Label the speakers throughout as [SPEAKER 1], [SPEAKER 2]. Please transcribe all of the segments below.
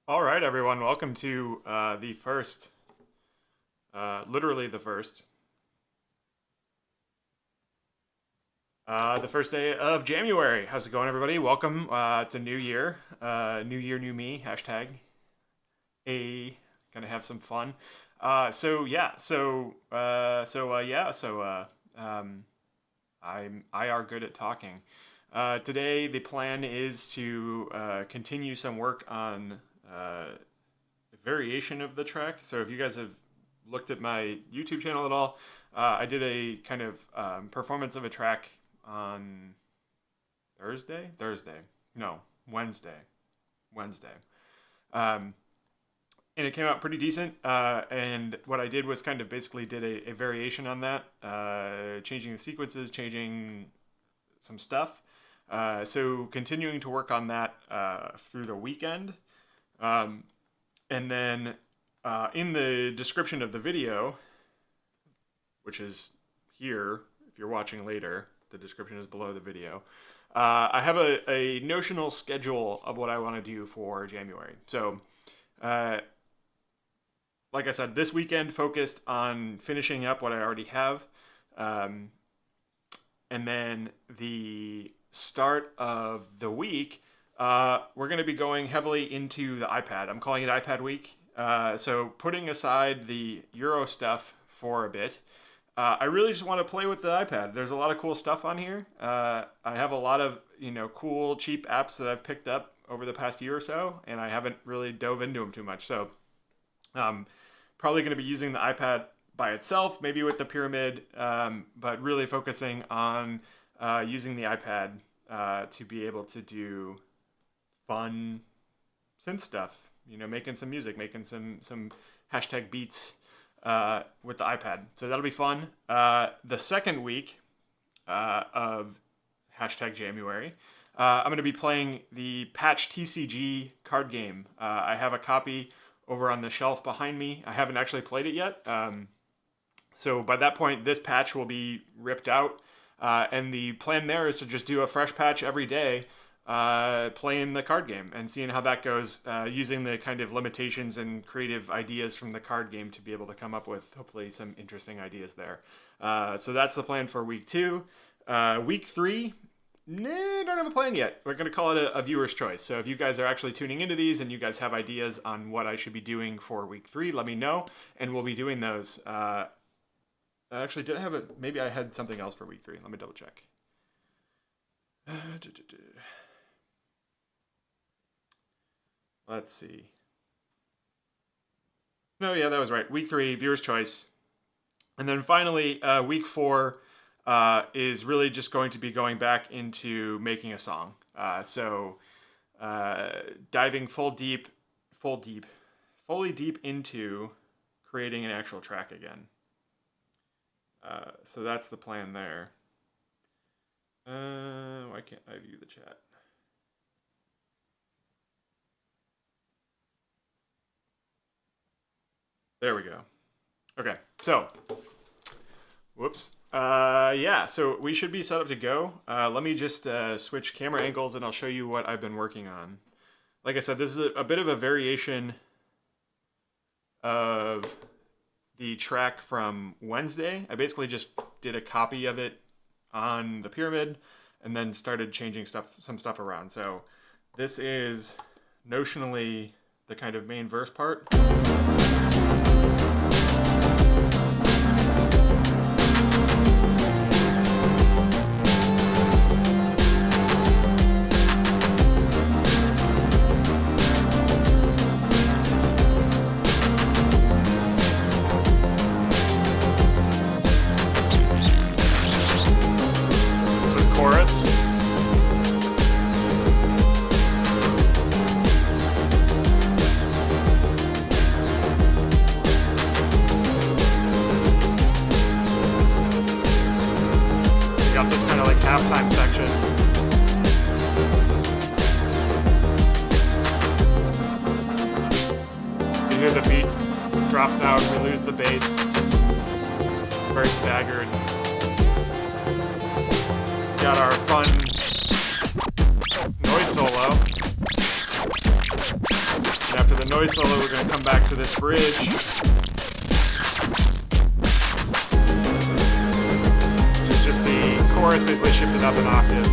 [SPEAKER 1] All right, everyone. Welcome to literally the first day of January. How's it going, everybody? Welcome. It's a new year. New year, new me. Hashtag. Gonna have some fun. I are good at talking. Today, the plan is to continue some work on variation of the track. So if you guys have looked at my YouTube channel at all, I did a kind of performance of a track on Wednesday. And it came out pretty decent. And what I did was kind of basically did a variation on that, changing the sequences, changing some stuff. So continuing to work on that through the weekend. And then in the description of the video, which is here, if you're watching later, the description is below the video. I have a notional schedule of what I want to do for January. So, like I said, this weekend focused on finishing up what I already have. And then the start of the week, we're going to be going heavily into the iPad. I'm calling it iPad week. So putting aside the Euro stuff for a bit, I really just want to play with the iPad. There's a lot of cool stuff on here. I have a lot of, cool, cheap apps that I've picked up over the past year or so, and I haven't really dove into them too much. So probably going to be using the iPad by itself, maybe with the pyramid, but really focusing on using the iPad to be able to do fun synth stuff, making some music, making some hashtag beats with the iPad. So that'll be fun. The second week of hashtag January, I'm going to be playing the PatchTCG card game. I have a copy over on the shelf behind me. I haven't actually played it yet. So by that point, this patch will be ripped out. And the plan there is to just do a fresh patch every day, playing the card game and seeing how that goes, using the kind of limitations and creative ideas from the card game to be able to come up with hopefully some interesting ideas there. So that's the plan for week 2. Week 3, don't have a plan yet. We're going to call it a viewer's choice. So if you guys are actually tuning into these and you guys have ideas on what I should be doing for week 3, let me know, and we'll be doing those. Actually, did I have maybe I had something else for week 3. Let me double check. Let's see. No, yeah, that was right. Week 3, viewer's choice. And then finally, week 4 is really just going to be going back into making a song. So diving fully deep into creating an actual track again. So that's the plan there. Why can't I view the chat? There we go. Okay, so, whoops. Yeah, so we should be set up to go. Let me just switch camera angles and I'll show you what I've been working on. Like I said, this is a bit of a variation of the track from Wednesday. I basically just did a copy of it on the pyramid and then started changing some stuff around. So this is notionally the kind of main verse part. Halftime section. You hear the beat drops out, we lose the bass. It's very staggered. Got our fun noise solo. And after the noise solo, we're going to come back to this bridge. Which is just the chorus basically shifted up an octave.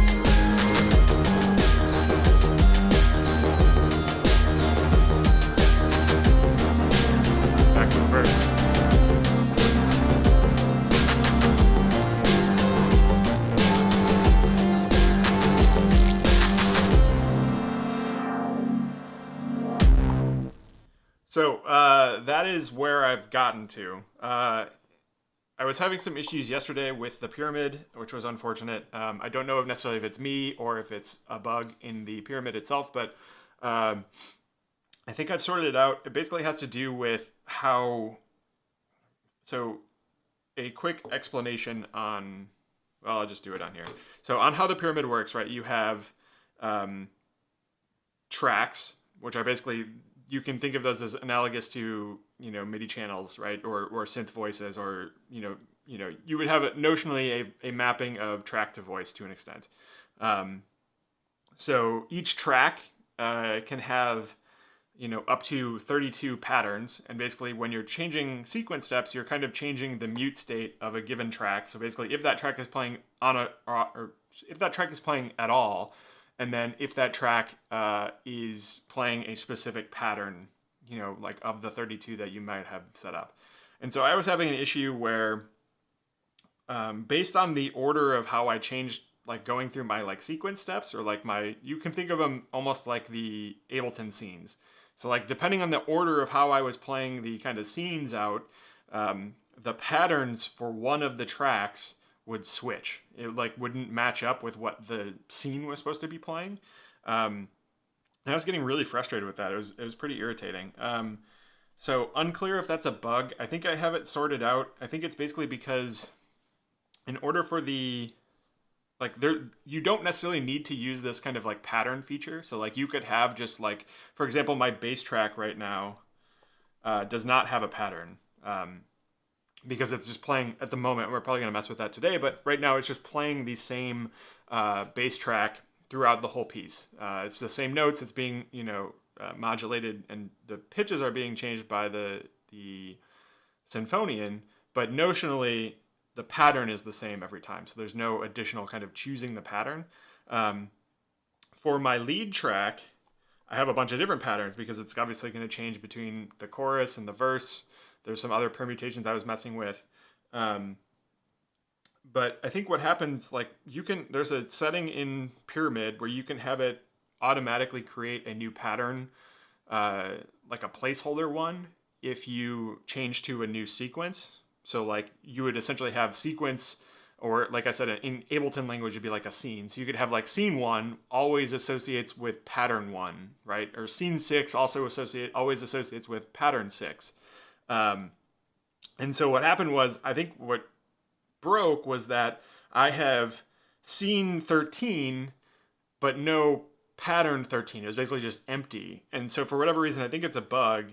[SPEAKER 1] Back to the verse. So that is where I've gotten to. I was having some issues yesterday with the pyramid, which was unfortunate. I don't know if necessarily if it's me or if it's a bug in the pyramid itself, but I think I've sorted it out. It basically has to do with how... So a quick explanation on... Well, I'll just do it on here. So on how the pyramid works, right, you have tracks, which are basically... You can think of those as analogous to, MIDI channels, right, or synth voices, or you would have notionally a mapping of track to voice to an extent. So each track can have up to 32 patterns, and basically when you're changing sequence steps, you're kind of changing the mute state of a given track. So basically, if that track is playing or if that track is playing at all. And then if that track is playing a specific pattern, like of the 32 that you might have set up. And so I was having an issue where based on the order of how I changed, like going through my sequence steps, or you can think of them almost like the Ableton scenes. So depending on the order of how I was playing the kind of scenes out, the patterns for one of the tracks would switch. It wouldn't match up with what the scene was supposed to be playing. And I was getting really frustrated with that. It was pretty irritating. So unclear if that's a bug. I think I have it sorted out. I think it's basically because in order for the you don't necessarily need to use this kind of pattern feature. So you could have just for example, my bass track right now does not have a pattern. Because it's just playing at the moment. We're probably going to mess with that today, but right now it's just playing the same bass track throughout the whole piece. It's the same notes. It's being modulated, and the pitches are being changed by the Symphonian, but notionally the pattern is the same every time. So there's no additional kind of choosing the pattern. For my lead track, I have a bunch of different patterns because it's obviously going to change between the chorus and the verse. There's some other permutations I was messing with. But I think what happens, there's a setting in Pyramid where you can have it automatically create a new pattern, like a placeholder one, if you change to a new sequence. So you would essentially have sequence, or like I said, in Ableton language, it'd be like a scene. So you could have scene 1 always associates with pattern 1, right? Or scene 6 also always associates with pattern 6. And so what happened was, I think what broke was that I have scene 13, but no pattern 13. It was basically just empty. And so for whatever reason, I think it's a bug.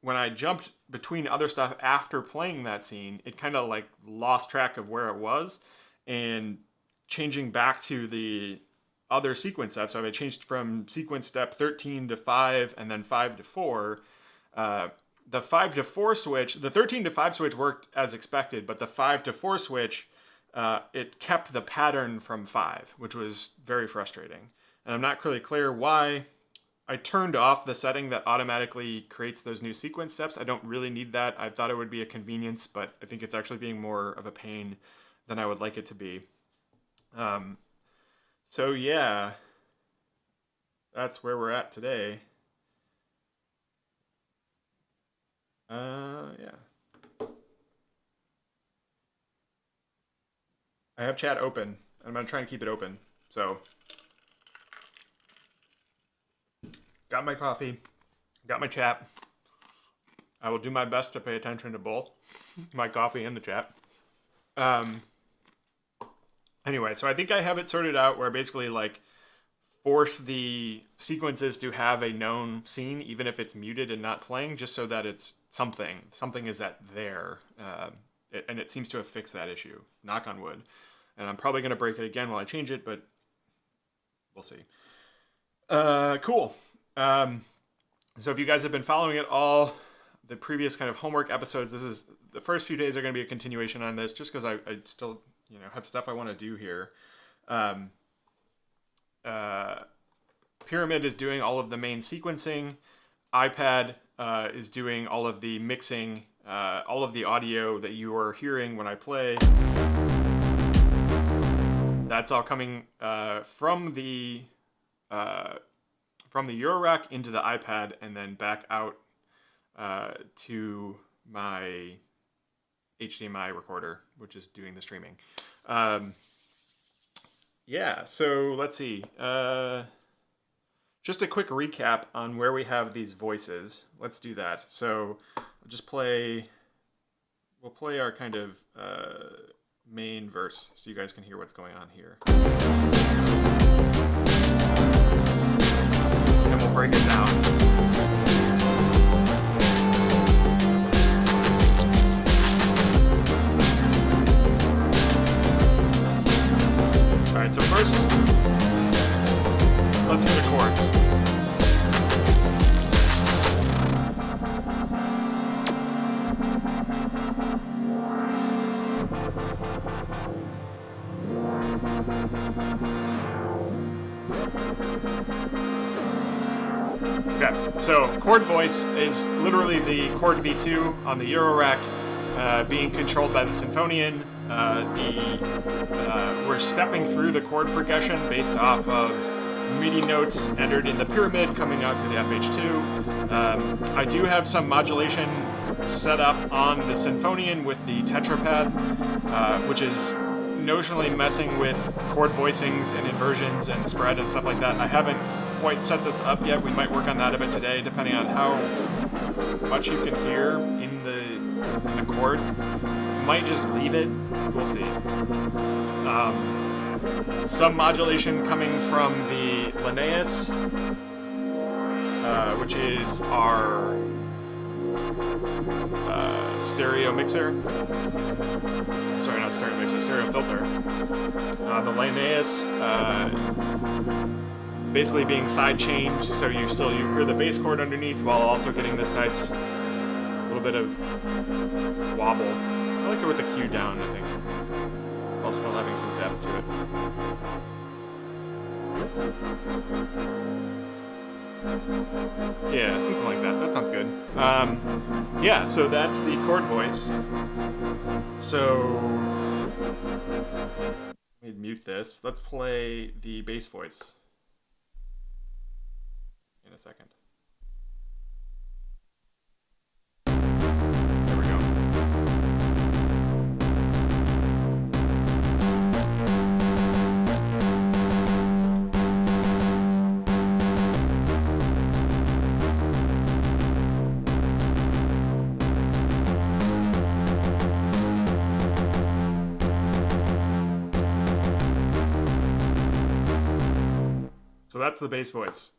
[SPEAKER 1] When I jumped between other stuff after playing that scene, it kind of lost track of where it was, and changing back to the other sequence steps. So I changed from sequence step 13 to 5 and then 5 to 4. The 5 to 4 switch, the 13 to 5 switch worked as expected, but the 5 to 4 switch, it kept the pattern from 5, which was very frustrating. And I'm not really clear why. I turned off the setting that automatically creates those new sequence steps. I don't really need that. I thought it would be a convenience, but I think it's actually being more of a pain than I would like it to be. So yeah, that's where we're at today. Yeah. I have chat open. I'm going to try and keep it open. So, got my coffee, got my chat. I will do my best to pay attention to both my coffee and the chat. Anyway, so I think I have it sorted out where basically force the sequences to have a known scene, even if it's muted and not playing, just so that it's something is there. And it seems to have fixed that issue, knock on wood. And I'm probably going to break it again while I change it, but we'll see. Cool. So if you guys have been following it all, the previous kind of homework episodes, this is the first few days are going to be a continuation on this, just because I still have stuff I want to do here. Um, Pyramid is doing all of the main sequencing. iPad is doing all of the mixing, all of the audio that you are hearing when I play. That's all coming from the Eurorack into the iPad and then back out to my HDMI recorder, which is doing the streaming. Yeah, so let's see. Just a quick recap on where we have these voices. Let's do that. So I'll just we'll play our kind of main verse so you guys can hear what's going on here. And we'll break it down. Alright, so first, let's hear the chords. Okay, so chord voice is literally the chord V2 on the Eurorack being controlled by the Symphonian. We're stepping through the chord progression based off of MIDI notes entered in the Pyramid coming out to the FH2. I do have some modulation set up on the Symphonian with the tetrapad, which is notionally messing with chord voicings and inversions and spread and stuff like that. I haven't quite set this up yet. We might work on that a bit today, depending on how much you can hear in the chords. Might just leave it. We'll see. Some modulation coming from the Linnaeus, which is our stereo mixer. Sorry, not stereo mixer, stereo filter. The Linnaeus basically being side chained, so you hear the bass chord underneath while also getting this nice little bit of wobble. I like it with the Q down, I think, while still having some depth to it. Yeah, something like that. That sounds good. Yeah, so that's the chord voice. So let me mute this. Let's play the bass voice in a second. There we go. So that's the bass voice.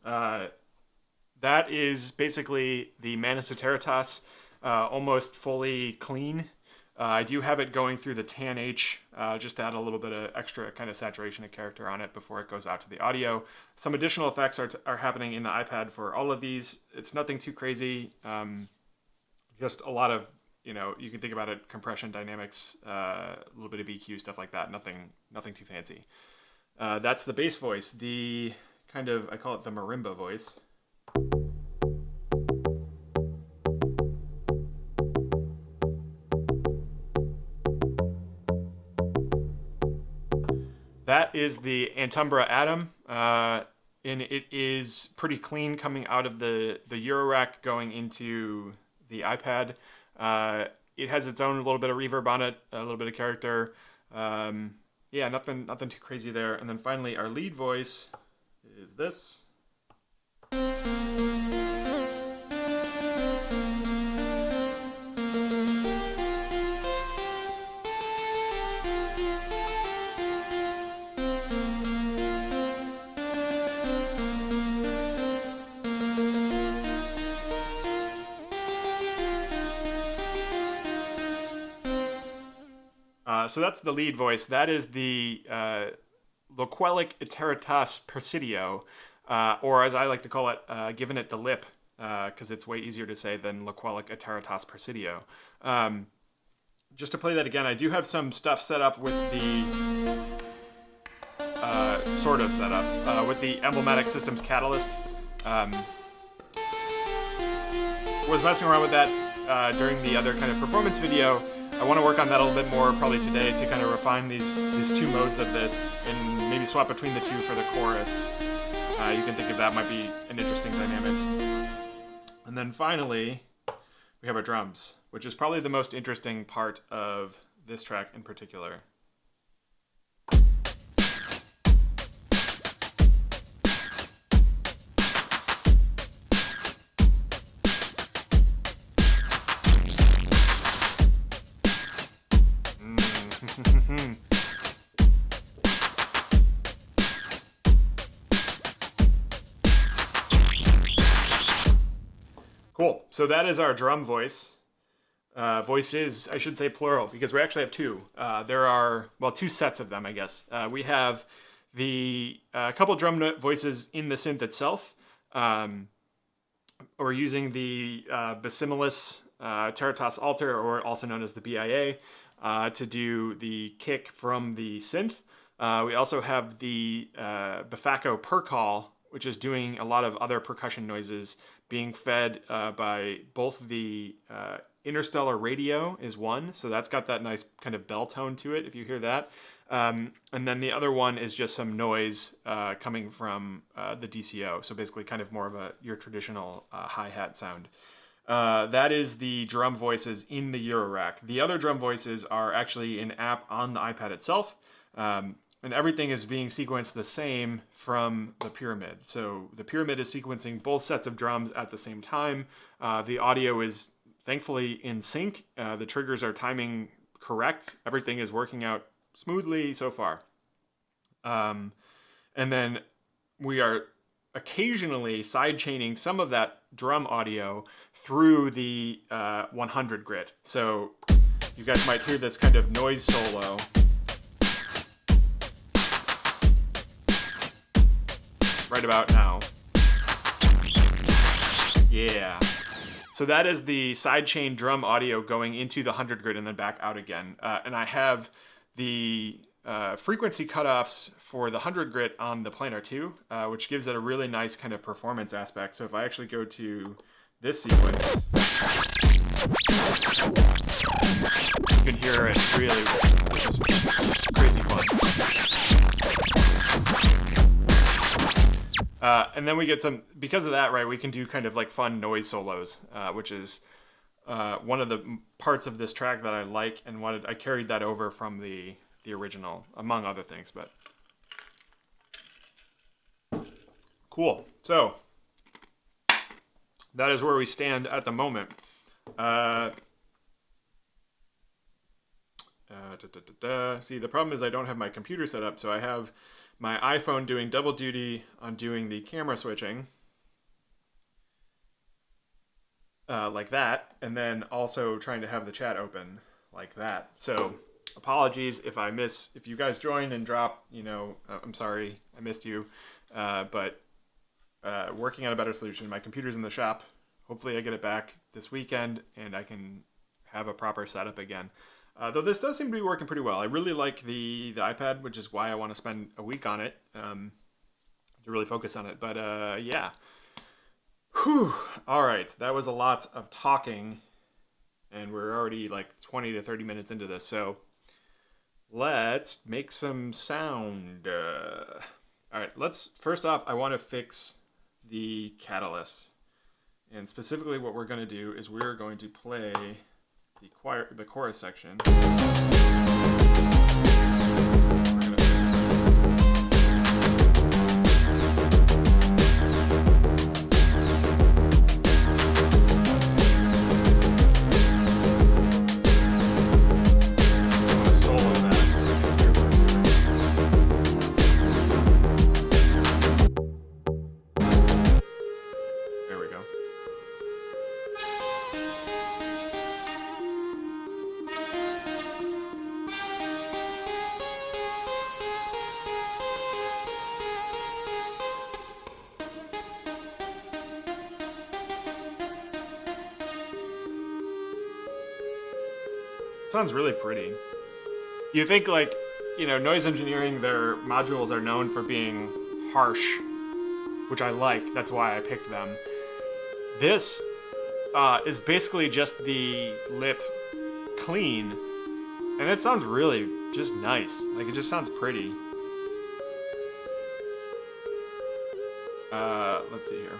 [SPEAKER 1] That is basically the Manus Aeternitas, almost fully clean. I do have it going through the Tan H, just to add a little bit of extra kind of saturation of character on it before it goes out to the audio. Some additional effects are happening in the iPad for all of these. It's nothing too crazy. Just a lot of, you can think about it, compression, dynamics, a little bit of EQ, stuff like that. Nothing too fancy. That's the bass voice. The kind of, I call it the marimba voice. That is the Antumbra Atom, and it is pretty clean coming out of the Eurorack going into the iPad. It has its own little bit of reverb on it, a little bit of character. Yeah, nothing too crazy there. And then finally, our lead voice is this. So that's the lead voice. That is the Loquelic Aeternitas Presidio, or as I like to call it, giving it the lip. because it's way easier to say than Loquelic Ateratas Presidio. Just to play that again, I do have some stuff set up with the sort of set up with the Emblematic Systems Catalyst. Was messing around with that during the other kind of performance video. I want to work on that a little bit more probably today to kind of refine these two modes of this and maybe swap between the two for the chorus. You can think of that might be an interesting dynamic. And then finally, we have our drums, which is probably the most interesting part of this track in particular. Cool. So that is our drum voice. Voices, I should say plural, because we actually have two. There are, well, two sets of them, I guess. We have the couple drum voices in the synth itself. We're using the Basimilus Terratas Alter, or also known as the BIA, to do the kick from the synth. We also have the Befaco per call, which is doing a lot of other percussion noises being fed by both the interstellar radio is one, so that's got that nice kind of bell tone to it if you hear that. And then the other one is just some noise coming from the DCO, so basically kind of more of your traditional hi-hat sound. That is the drum voices in the Eurorack. The other drum voices are actually an app on the iPad itself, and everything is being sequenced the same from the Pyramid. So the Pyramid is sequencing both sets of drums at the same time. The audio is thankfully in sync. The triggers are timing correct. Everything is working out smoothly so far. And then we are occasionally sidechaining some of that drum audio through the 100 grid. So you guys might hear this kind of noise solo. Right about now. Yeah. So that is the sidechain drum audio going into the 100 grid and then back out again. And I have the frequency cutoffs for the 100 grid on the Planar 2, which gives it a really nice kind of performance aspect. So if I actually go to this sequence, you can hear it really, which is crazy fun. And then we get some, because of that, right, we can do kind of like fun noise solos, which is one of the parts of this track that I like and I carried that over from the original, among other things, but cool. So that is where we stand at the moment. See, the problem is I don't have my computer set up, so I have my iPhone doing double duty on doing the camera switching, like that, and then also trying to have the chat open like that. So apologies if you guys join and drop, I'm sorry, I missed you, but working on a better solution. My computer's in the shop. Hopefully I get it back this weekend and I can have a proper setup again. Though this does seem to be working pretty well. I really like the iPad, which is why I want to spend a week on it to really focus on it. But yeah. Whew. All right. That was a lot of talking, and we're already like 20 to 30 minutes into this. So let's make some sound. All right. First off, I want to fix the catalyst. And specifically what we're going to do is we're going to play the chorus section. We're gonna fix this. Solo that. There we go. Sounds really pretty. You think, like, you know, Noise Engineering, their modules are known for being harsh, which I like. That's why I picked them. This is basically just the lip clean, and it sounds really just nice. Like, it just sounds pretty. Let's see here.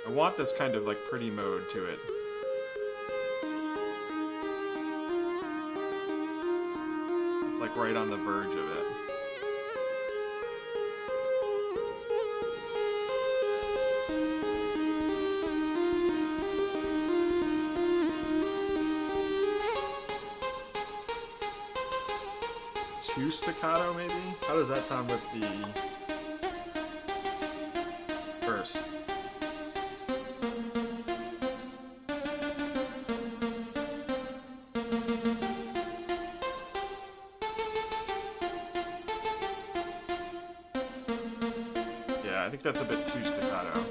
[SPEAKER 1] I want this kind of like pretty mode to it. It's like right on the verge of it. Too staccato, maybe? How does that sound with the verse? Yeah, I think that's a bit too staccato.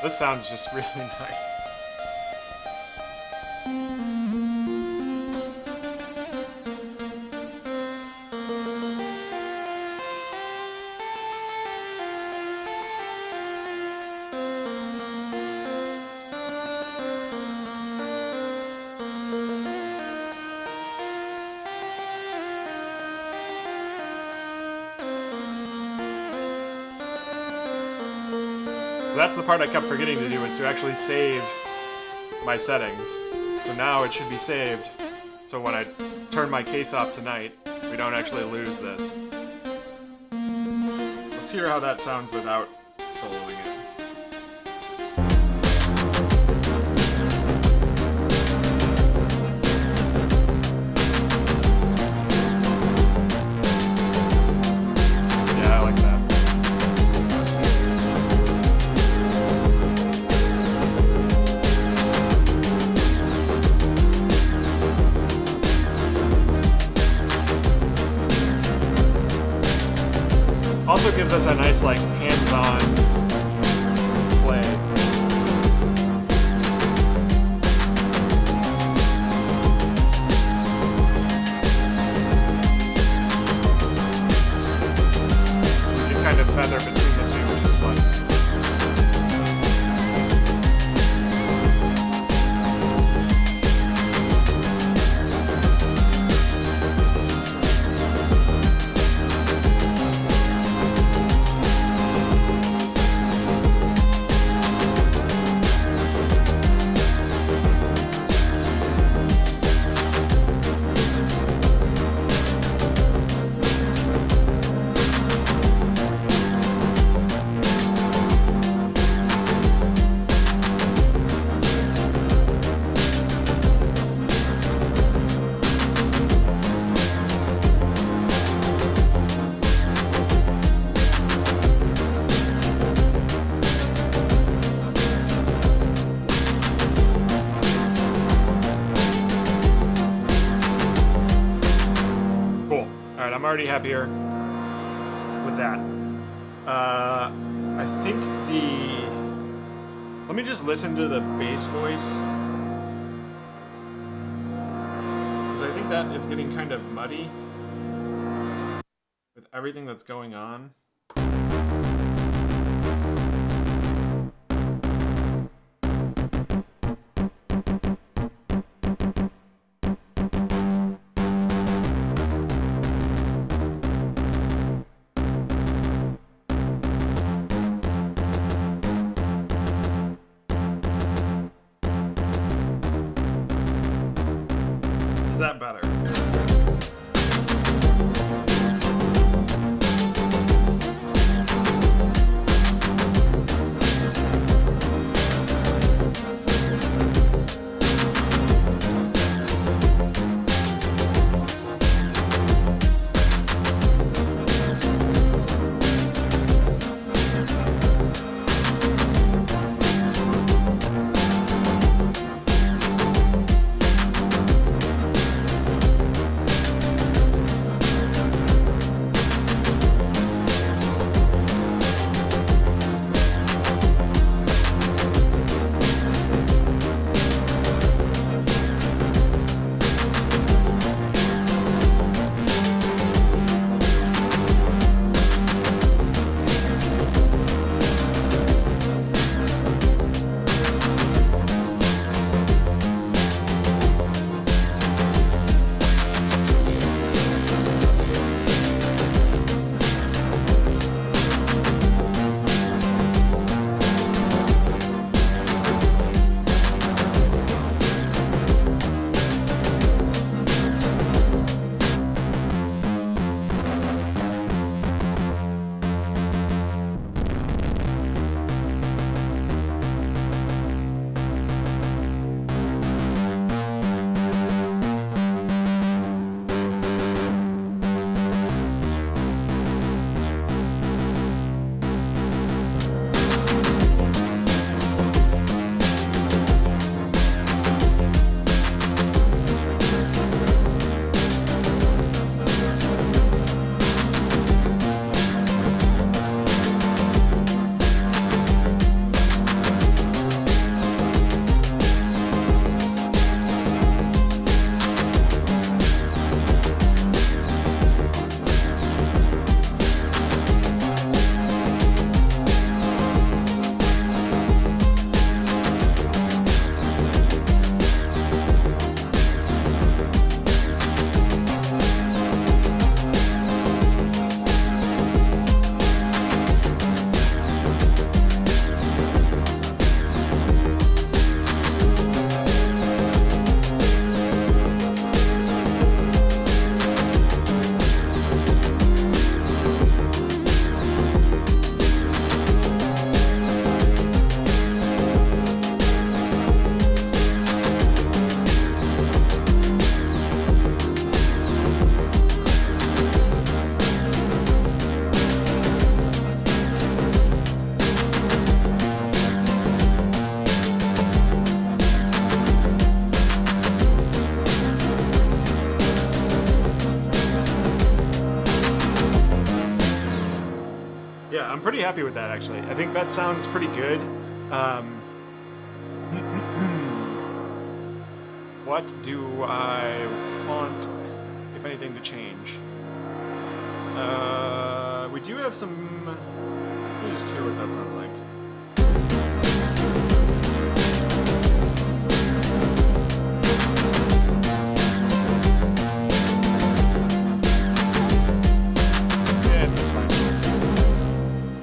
[SPEAKER 1] This sounds just really nice. So that's the part I kept forgetting to do, is to actually save my settings. So now it should be saved, so when I turn my case off tonight, we don't actually lose this. Let's hear how that sounds without soloing it. Yeah, I like that. Also gives us a nice, like, hands-on play. You can kind of feather between the two, which is fun. I'm already happier with that. I think let me just listen to the bass voice, because I think that is getting kind of muddy with everything that's going on. Is that better? pretty happy with that, actually. I think that sounds pretty good. What do I want, if anything, to change? We do have some... Let me just hear what that sounds like.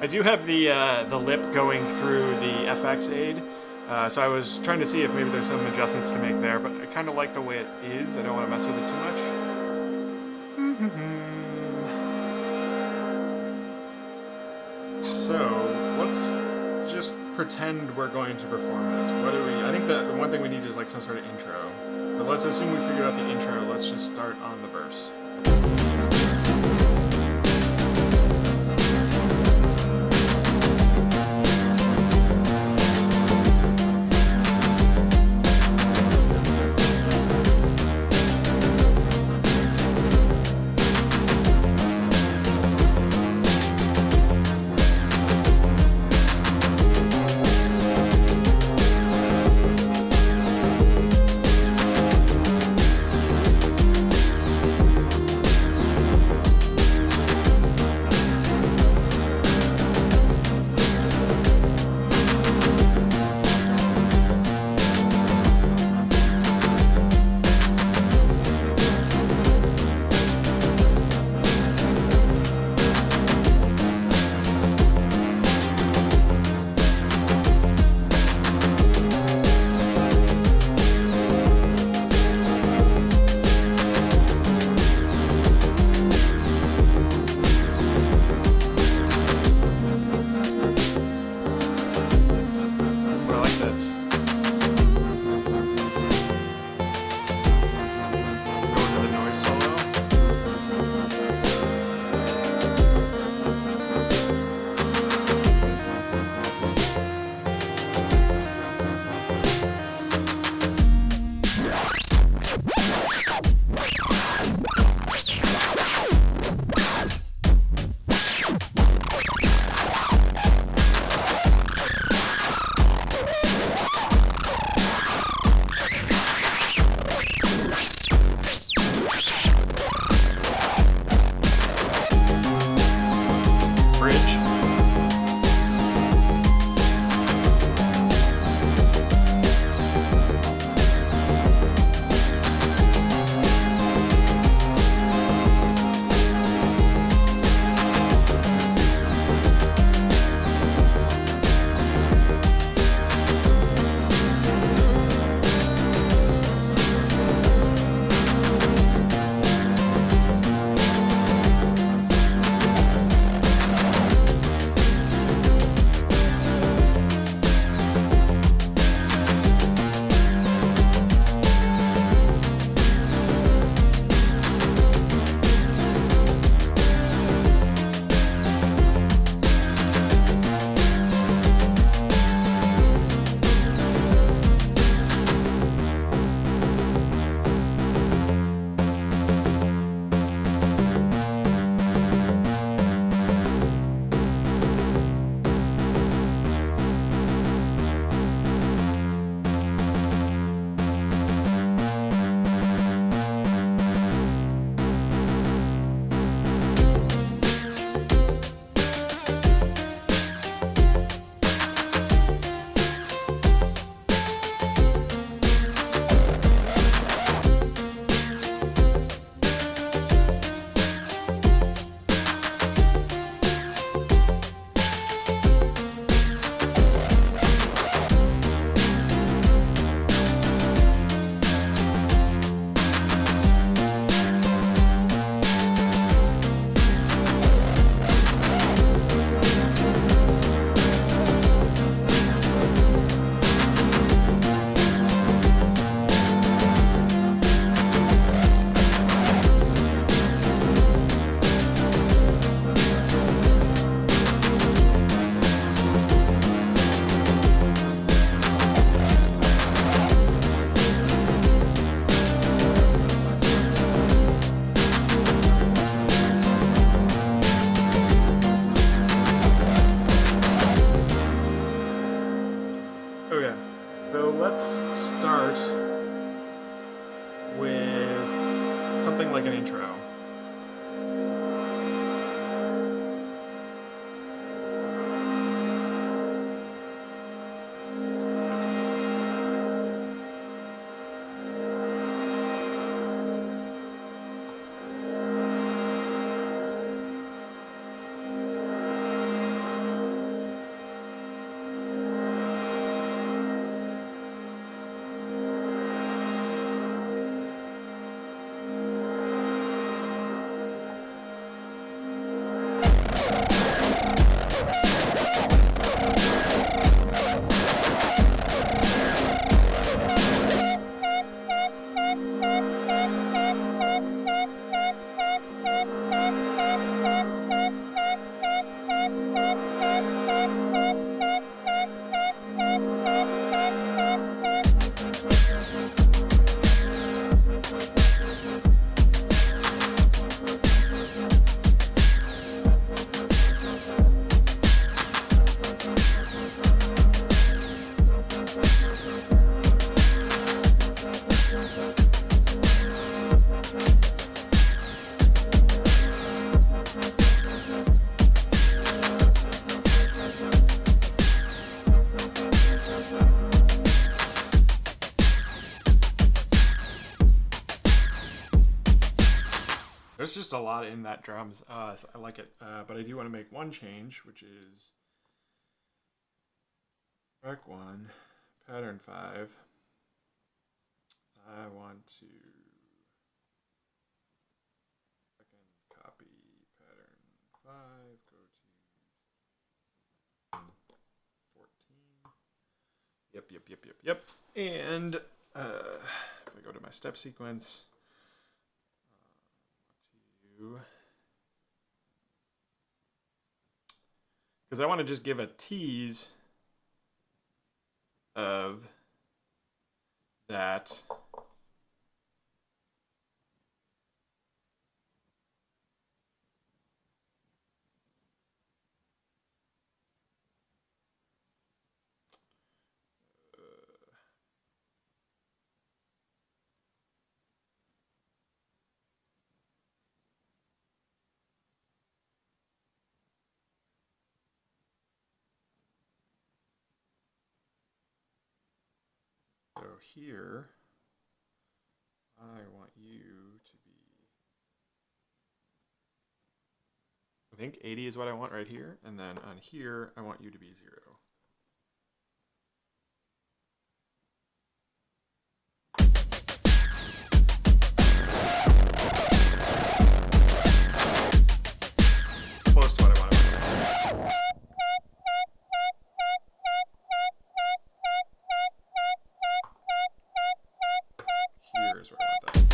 [SPEAKER 1] I do have the lip going through the FX aid, so I was trying to see if maybe there's some adjustments to make there, but I kind of like the way it is. I don't want to mess with it too much. So let's just pretend we're going to perform this. What do we? I think the one thing we need is like some sort of intro. But let's assume we figured out the intro. Let's just start on the verse. like an intro. There's just a lot in that drums. So I like it. But I do want to make one change, which is track 1, pattern 5. I want to second copy pattern 5, go to 14. Yep. And if I go to my step sequence, because I want to just give a tease of that so here, I want you to be, I think 80 is what I want right here. And then on here, I want you to be 0. Close to what I want to do. Here's where I want that.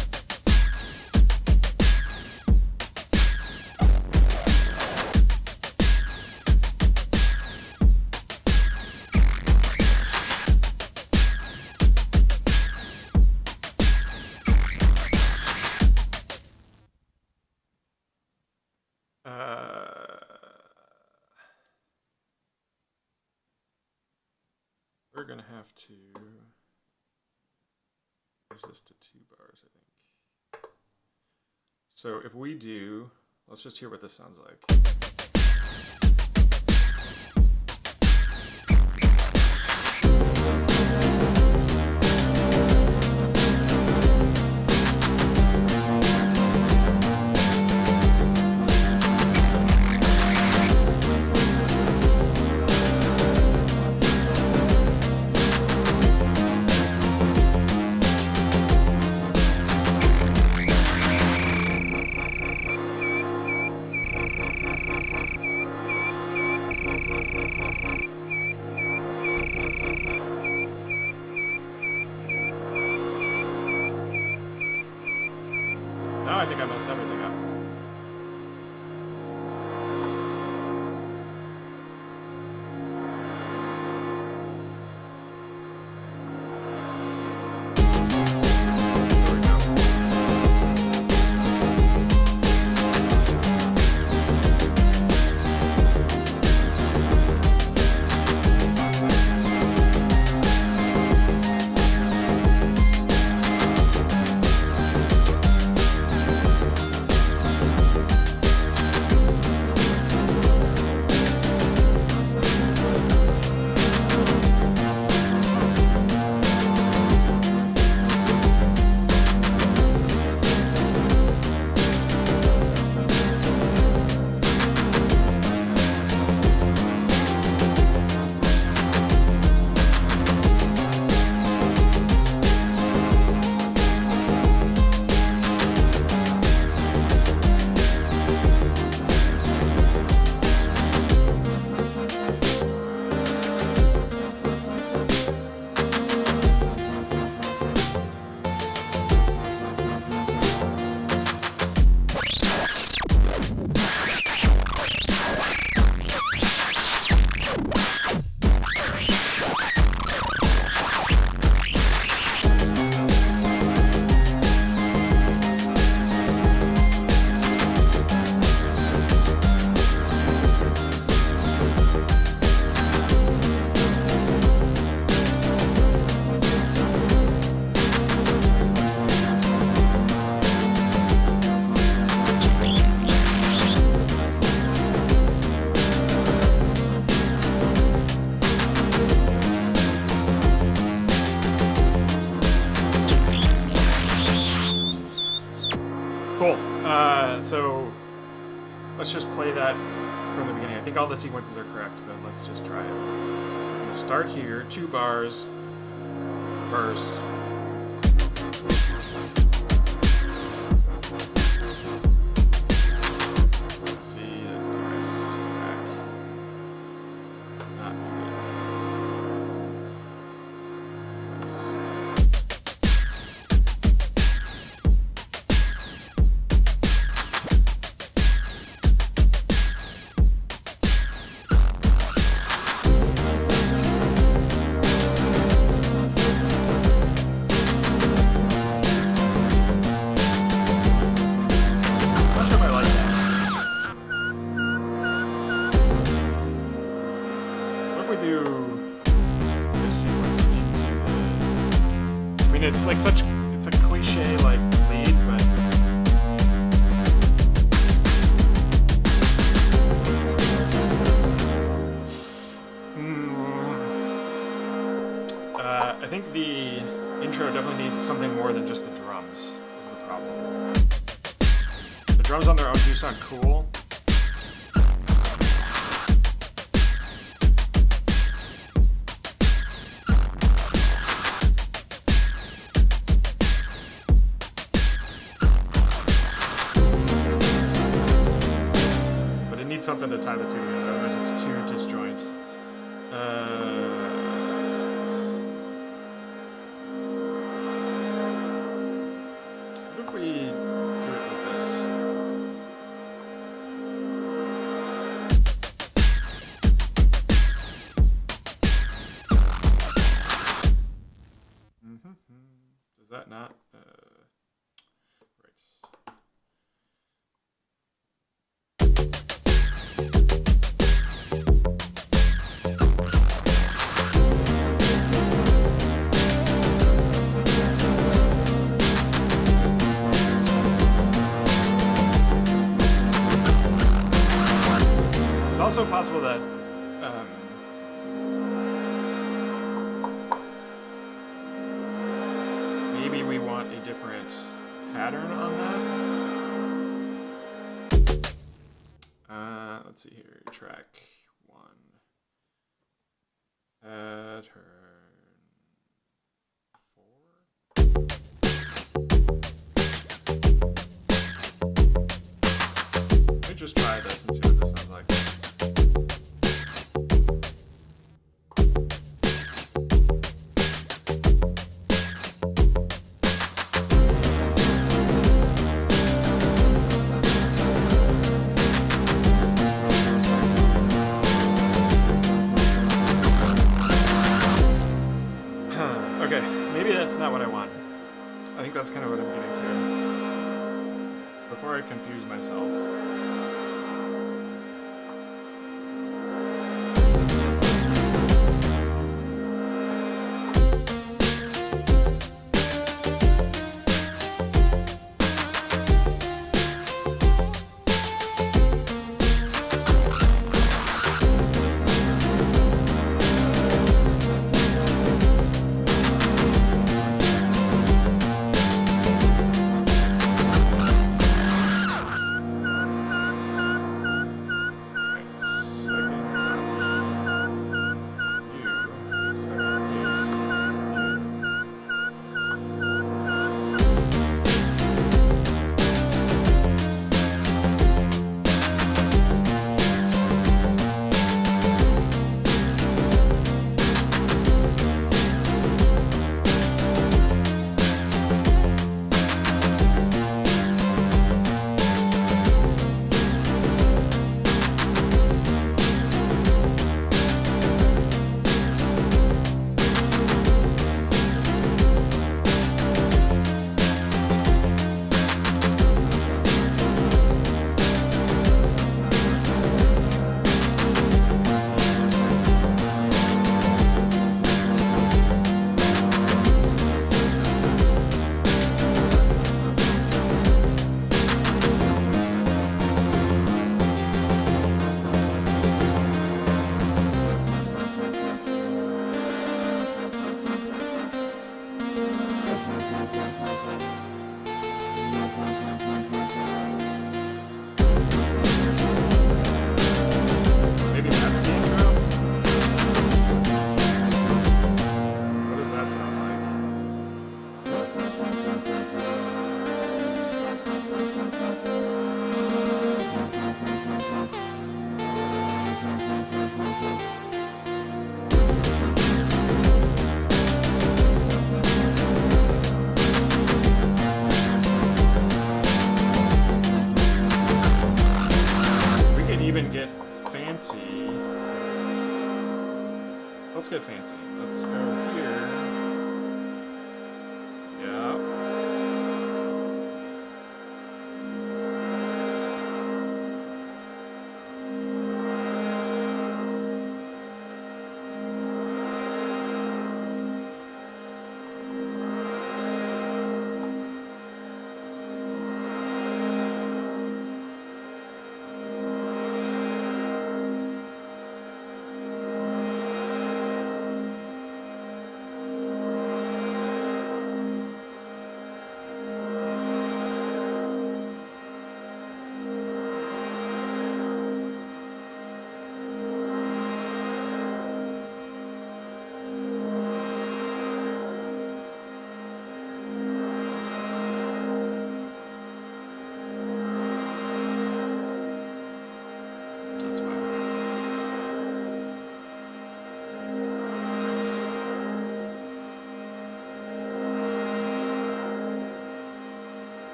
[SPEAKER 1] We're gonna have to change this to 2 bars, I think. So if we do, let's just hear what this sounds like. Now I think I messed everything up. There we go. So let's just play that from the beginning. I think all the sequences are correct, but let's just try it. We're going to start here, 2 bars, verse. See, that's not right. Track. Not good. It's like it's a cliche like lead, but I think the intro definitely needs something more than just the drums is the problem. The drums on their own do sound cool. Something to tie the two together, otherwise it's too disjoint. What if we do it with this? Does that not? Right. It's also possible that maybe we want a different pattern on that. Let's see here, track 1. Pattern 4. Let me just try this and see what this sounds like. Okay, maybe that's not what I want. I think that's kind of what I'm getting to. Before I confuse myself.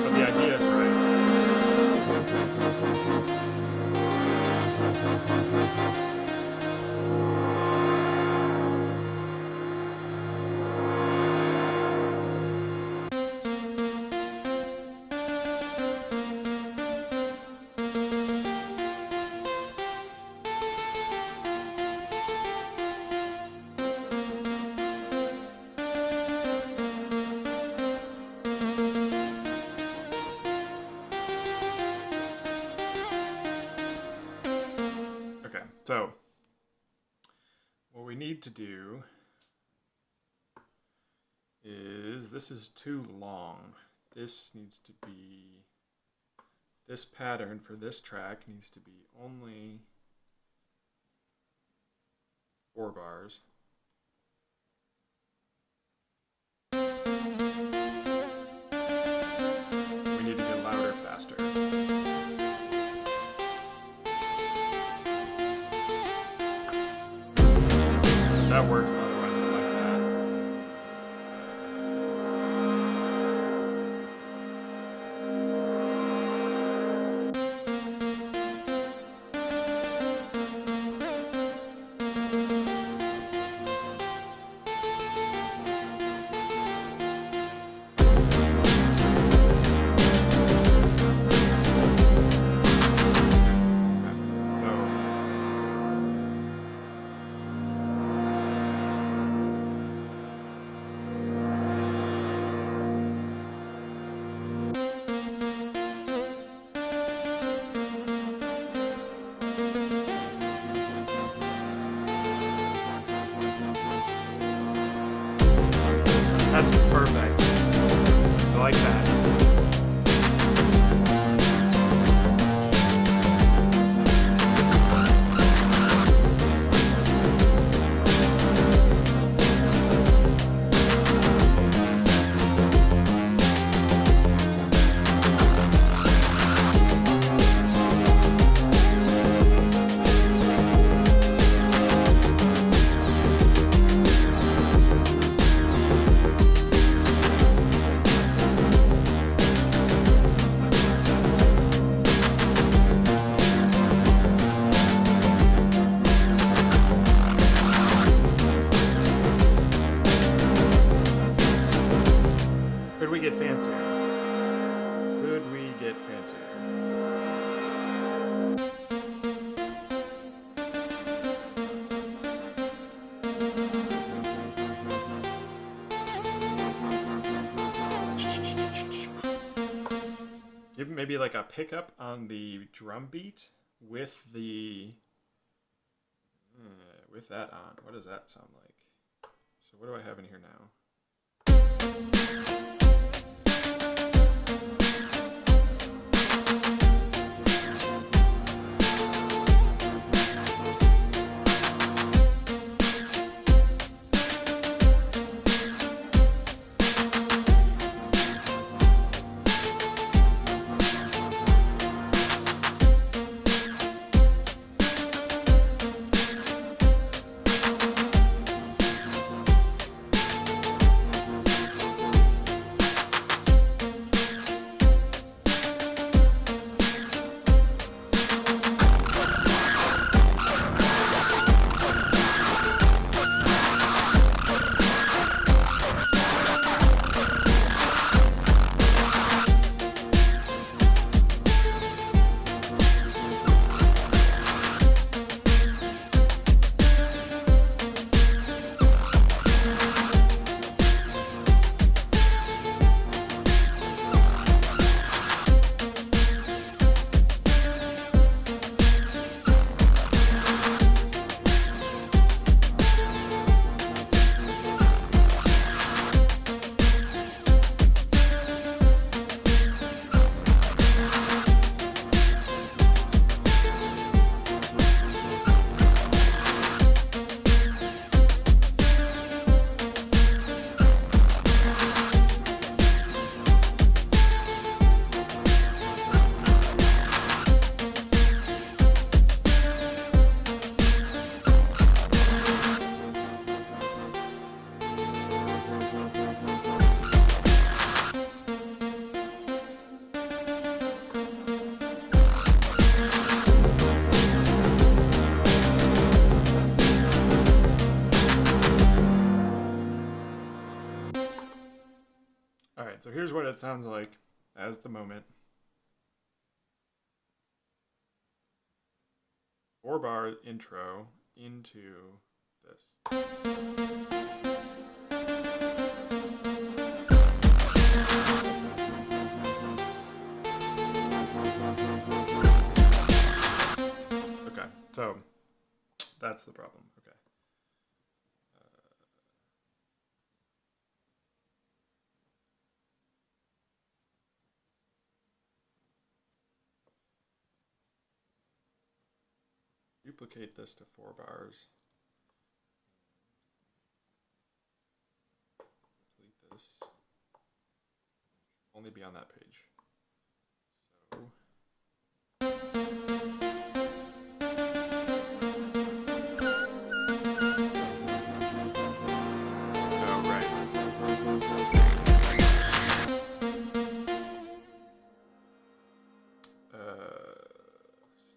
[SPEAKER 1] but the idea is right. So what we need to do is, this is too long. This needs to be, this pattern for this track needs to be only 4 bars. We need to get louder faster. That works, otherwise I like that. That's perfect. I like that. Could we get fancier? Could we get fancier? Give maybe like a pickup on the drum beat with the with that on. What does that sound like? So what do I have in here now? here's what it sounds like as the moment. 4-bar intro into this. Okay, so that's the problem. Okay. Duplicate this to 4 bars. Delete this. Only be on that page. So. Oh, right.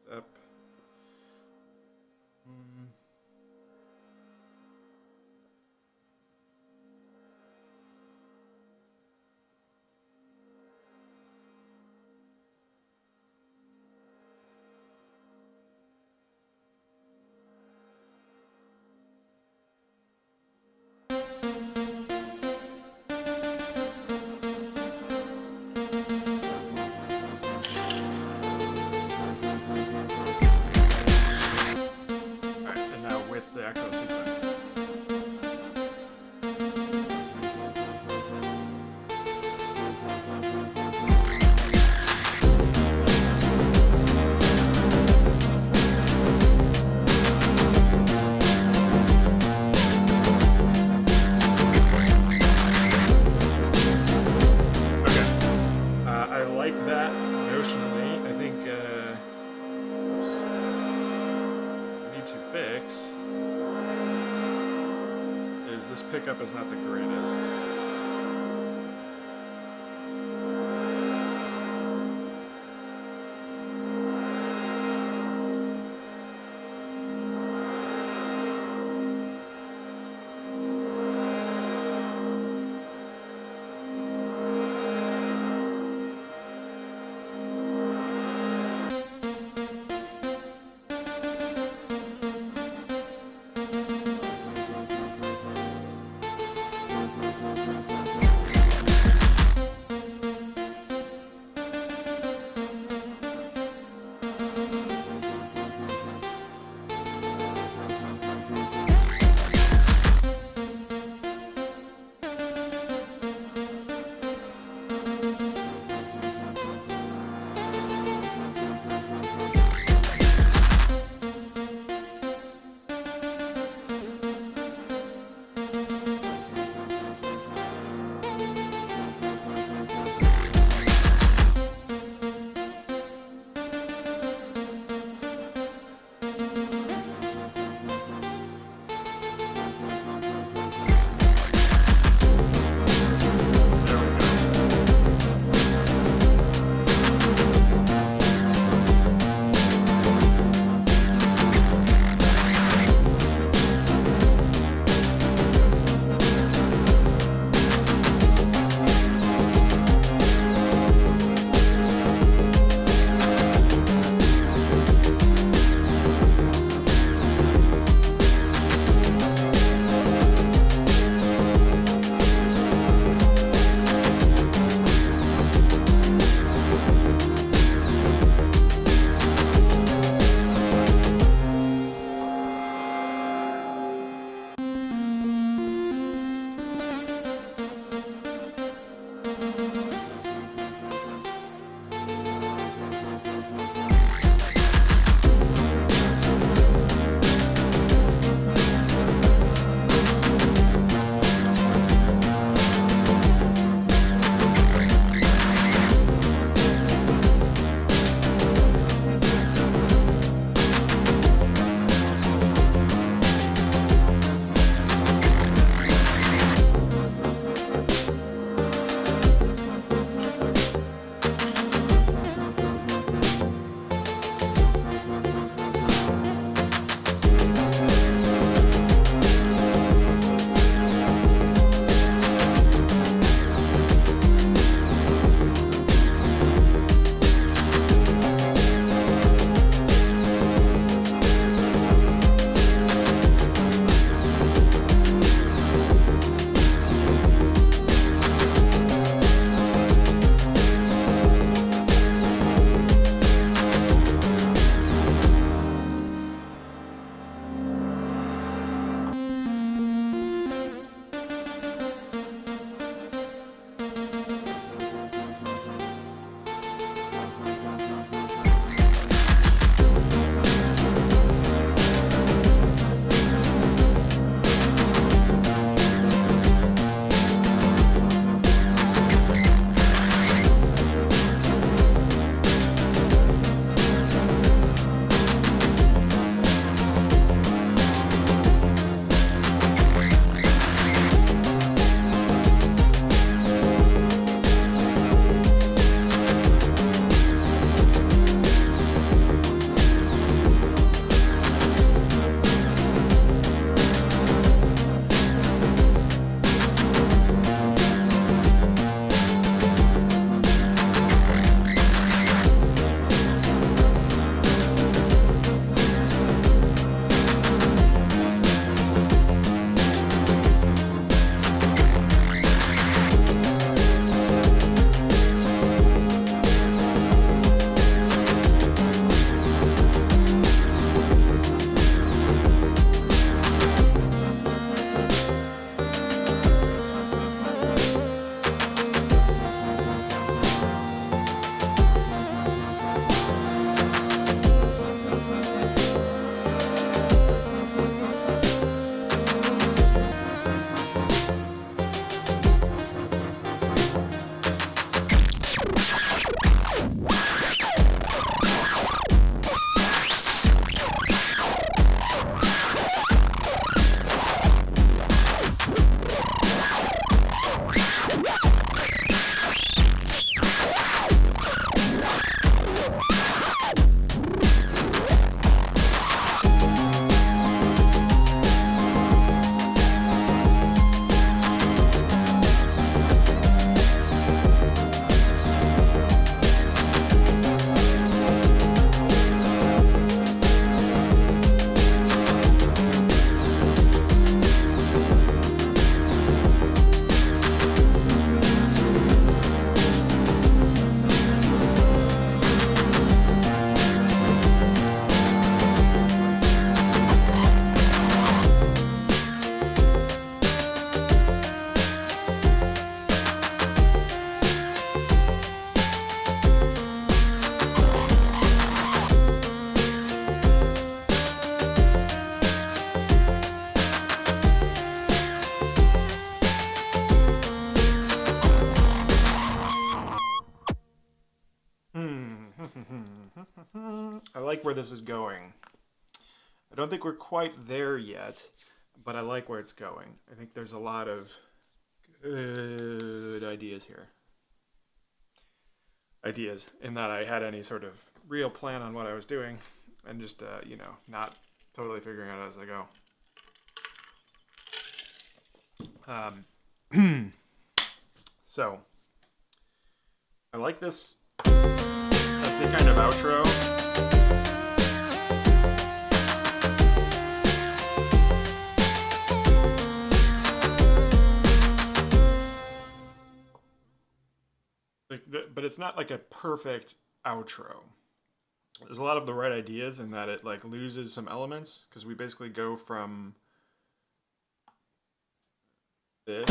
[SPEAKER 1] Step. The actual sequence. Okay. I like that notionally. I think I need to fix. This pickup is not the greatest. like where this is going. I don't think we're quite there yet, but I like where it's going. I think there's a lot of good ideas here. Ideas in that I had any sort of real plan on what I was doing and just, you know, not totally figuring out as I go. So, I like this. That's the kind of outro. But it's not like a perfect outro. There's a lot of the right ideas in that it like loses some elements because we basically go from this.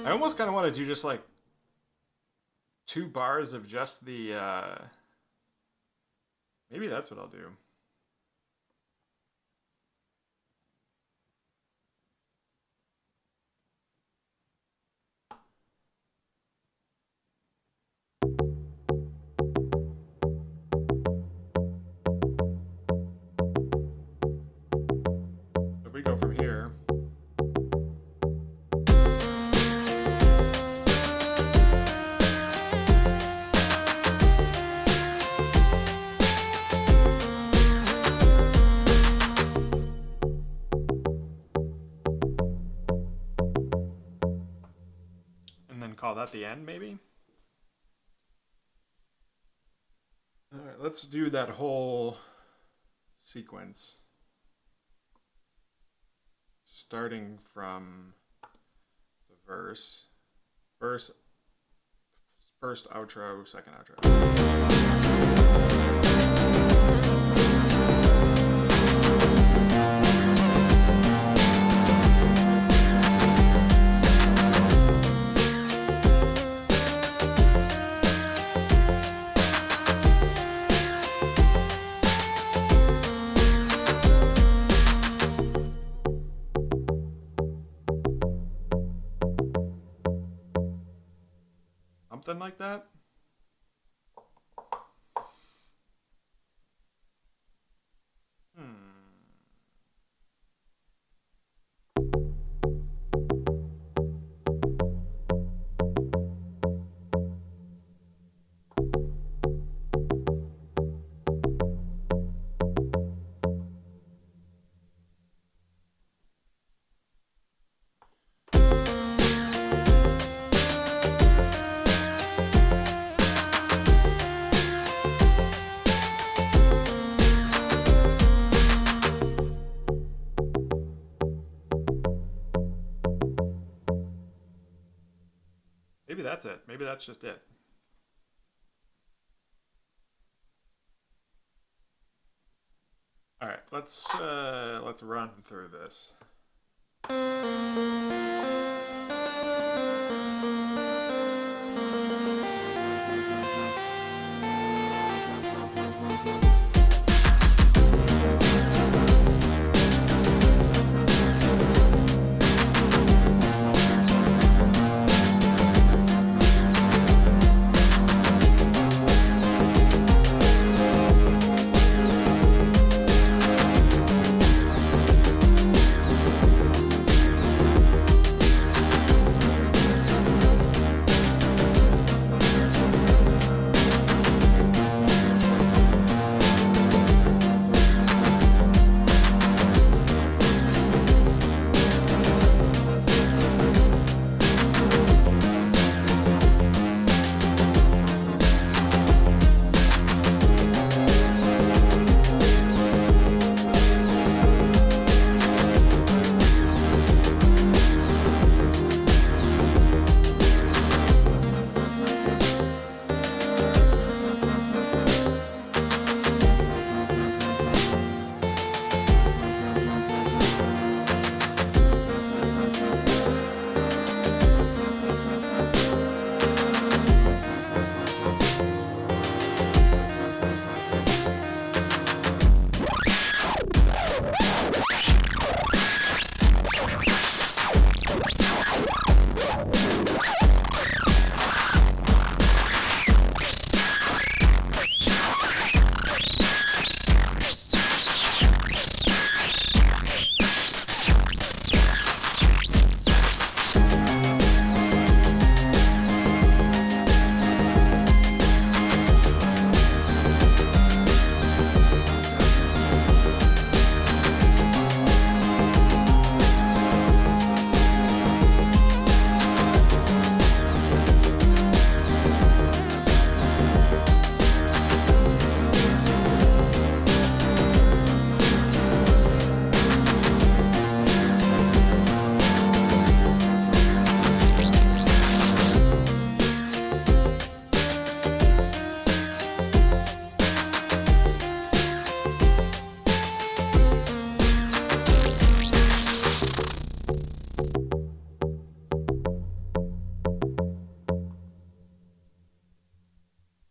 [SPEAKER 1] I almost kind of want to do just like 2 bars of just the, maybe that's what I'll do. So we go from here. Call that the end, maybe? All right, let's do that whole sequence. Starting from the verse. First outro, second outro. Something like that. Maybe that's it. Maybe that's just it. All right, let's run through this.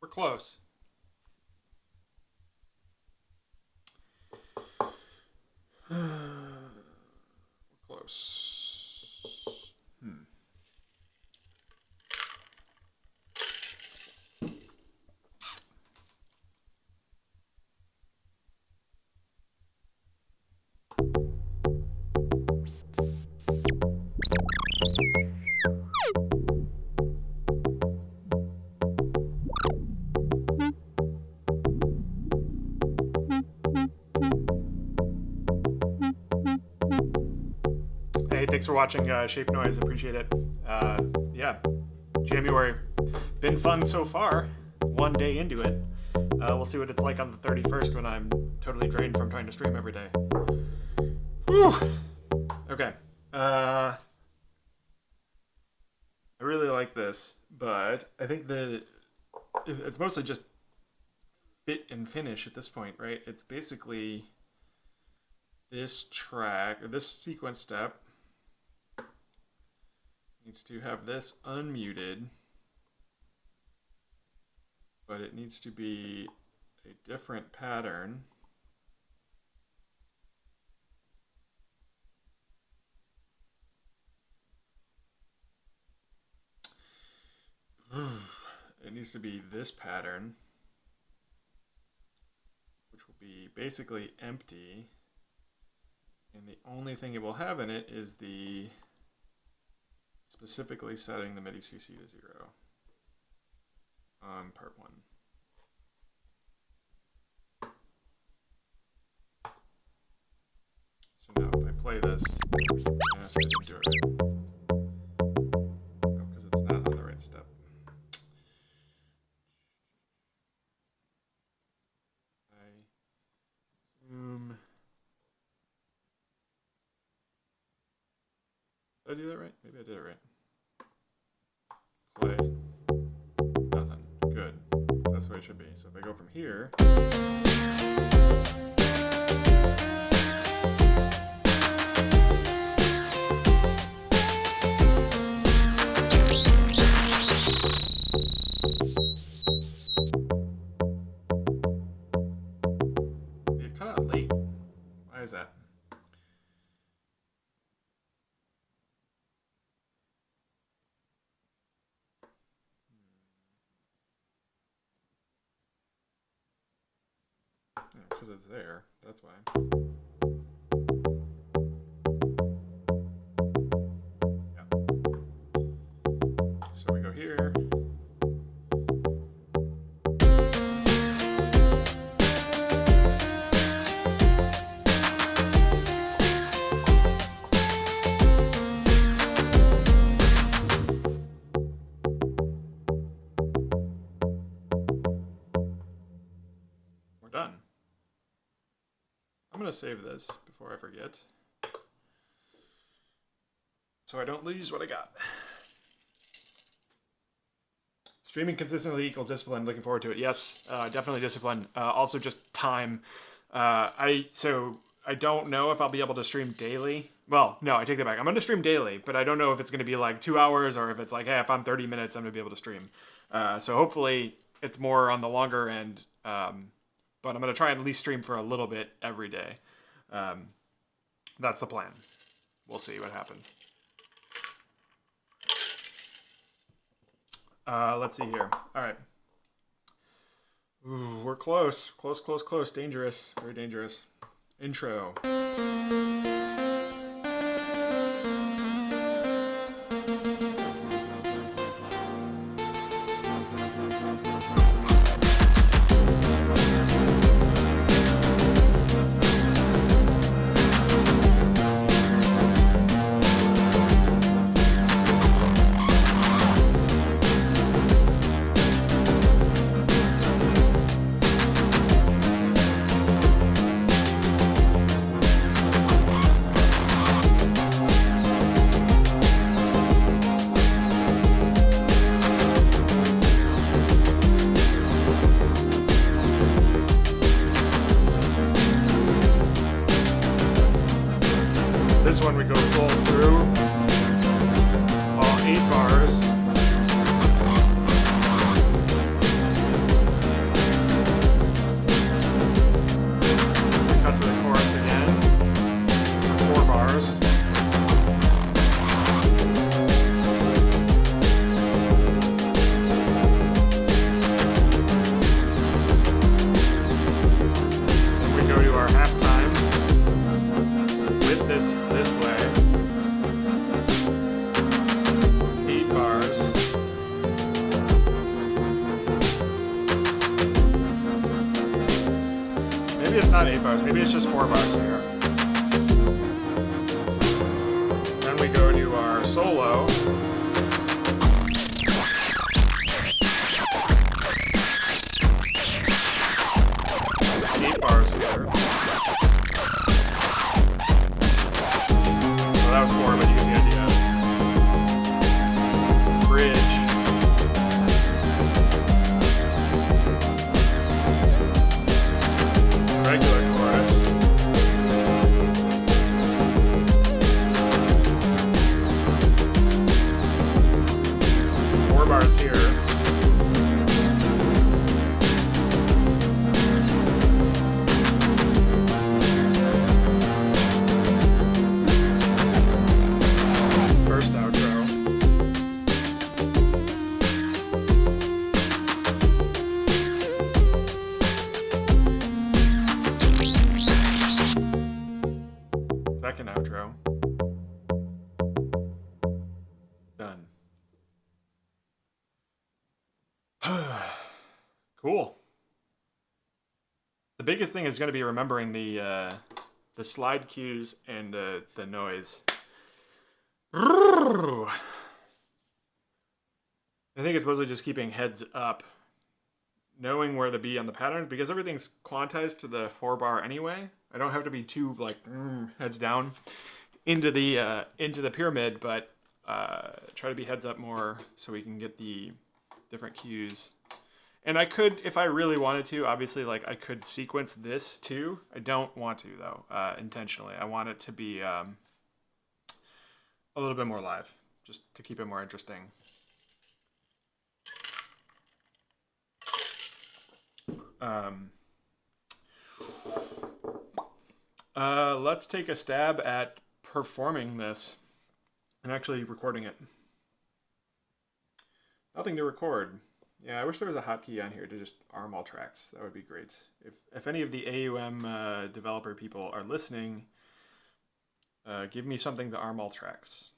[SPEAKER 1] close. We're close. Hey, thanks for watching Shape Noise. Appreciate it. Yeah, January. Been fun so far. One day into it. We'll see what it's like on the 31st when I'm totally drained from trying to stream every day. Whew. Okay. I really like this, but I think it's mostly just fit and finish at this point, right? It's basically this track, or this sequence step needs to have this unmuted, but it needs to be a different pattern. It needs to be this pattern, which will be basically empty, and the only thing it will have in it is the specifically setting the MIDI CC to 0 on part 1. So now if I play this, I have to do it right. Oh, because it's not on the right step. Did I do that right? Maybe I did it right. Play. Nothing. Good. That's the way it should be. So if I go from here. It cut out late. Why is that? Because it's there, that's why. Yeah. So we go here. We're done. I'm going to save this before I forget, so I don't lose what I got. Streaming consistently equal discipline. Looking forward to it. Yes, definitely discipline. Also just time. I don't know if I'll be able to stream daily. Well, no, I take that back. I'm going to stream daily, but I don't know if it's going to be like 2 hours or if it's like, hey, if I'm 30 minutes, I'm going to be able to stream. So hopefully it's more on the longer end. But I'm going to try and at least stream for a little bit every day. That's the plan. We'll see what happens. Let's see here. All right. Ooh, we're close. Close, close, close. Dangerous. Very dangerous. Intro. not 8 bars. Maybe it's just 4 bars here. Then we go to our solo. 8 bars here. So that was 4, but you get the idea. Bridge. Regular chorus. Four bars here. First outro. Second outro. Done. Cool. The biggest thing is going to be remembering the slide cues and the noise. I think it's mostly just keeping heads up, knowing where to be on the patterns, because everything's quantized to the 4 bar anyway. I don't have to be too like heads down into the pyramid, but try to be heads up more so we can get the different cues. And I could, if I really wanted to, obviously, like I could sequence this too. I don't want to though, intentionally. I want it to be a little bit more live, just to keep it more interesting. Let's take a stab at performing this and actually recording it. Nothing to record. Yeah, I wish there was a hotkey on here to just arm all tracks. That would be great. If any of the AUM developer people are listening, give me something to arm all tracks,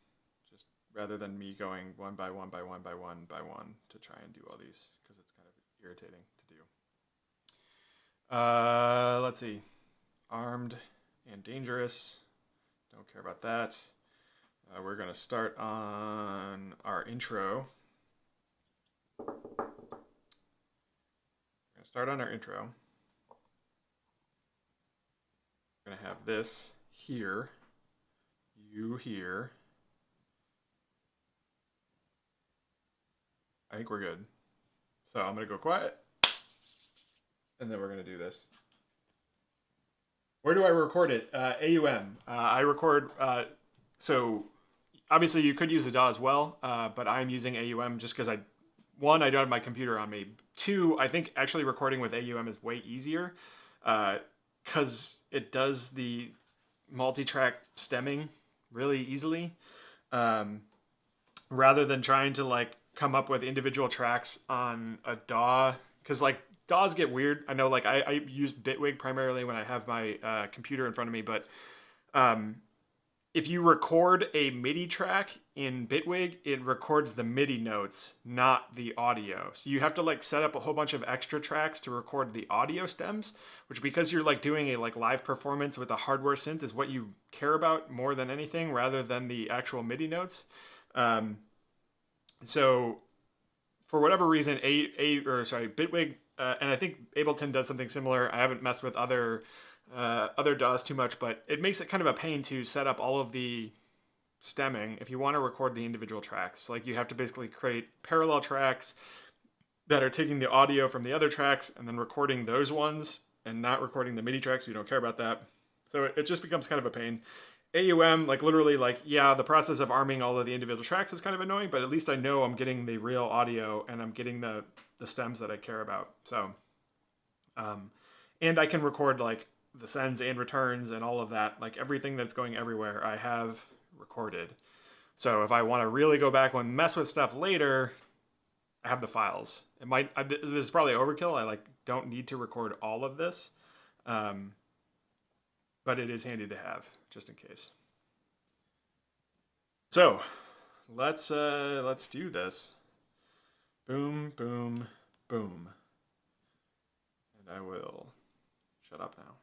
[SPEAKER 1] just rather than me going one by one by one by one by one to try and do all these, because it's kind of irritating to do. Let's see. Armed and dangerous. Don't care about that. We're going to start on our intro. Start on our intro. We're going to have this here, you here. I think we're good. So I'm going to go quiet, and then we're going to do this. Where do I record it? AUM. I record, so obviously you could use the DAW as well, but I'm using AUM just because one, I don't have my computer on me. Two, I think actually recording with AUM is way easier because it does the multi-track stemming really easily, rather than trying to like come up with individual tracks on a DAW. Because like DAWs get weird. I know like I use Bitwig primarily when I have my computer in front of me, but if you record a MIDI track in Bitwig, it records the MIDI notes, not the audio. So you have to like set up a whole bunch of extra tracks to record the audio stems, which because you're like doing a like live performance with a hardware synth is what you care about more than anything, rather than the actual MIDI notes. So for whatever reason, Bitwig, and I think Ableton does something similar. I haven't messed with other DAWs too much, but it makes it kind of a pain to set up all of the stemming if you want to record the individual tracks. Like you have to basically create parallel tracks that are taking the audio from the other tracks and then recording those ones and not recording the MIDI tracks. We don't care about that. So it just becomes kind of a pain. AUM, like literally like, yeah, the process of arming all of the individual tracks is kind of annoying, but at least I know I'm getting the real audio and I'm getting the stems that I care about. So, and I can record like the sends and returns and all of that, like everything that's going everywhere I have recorded. So if I want to really go back and mess with stuff later, I have the files. This is probably overkill. I like don't need to record all of this, but it is handy to have just in case. So let's do this. Boom, boom, boom. And I will shut up now.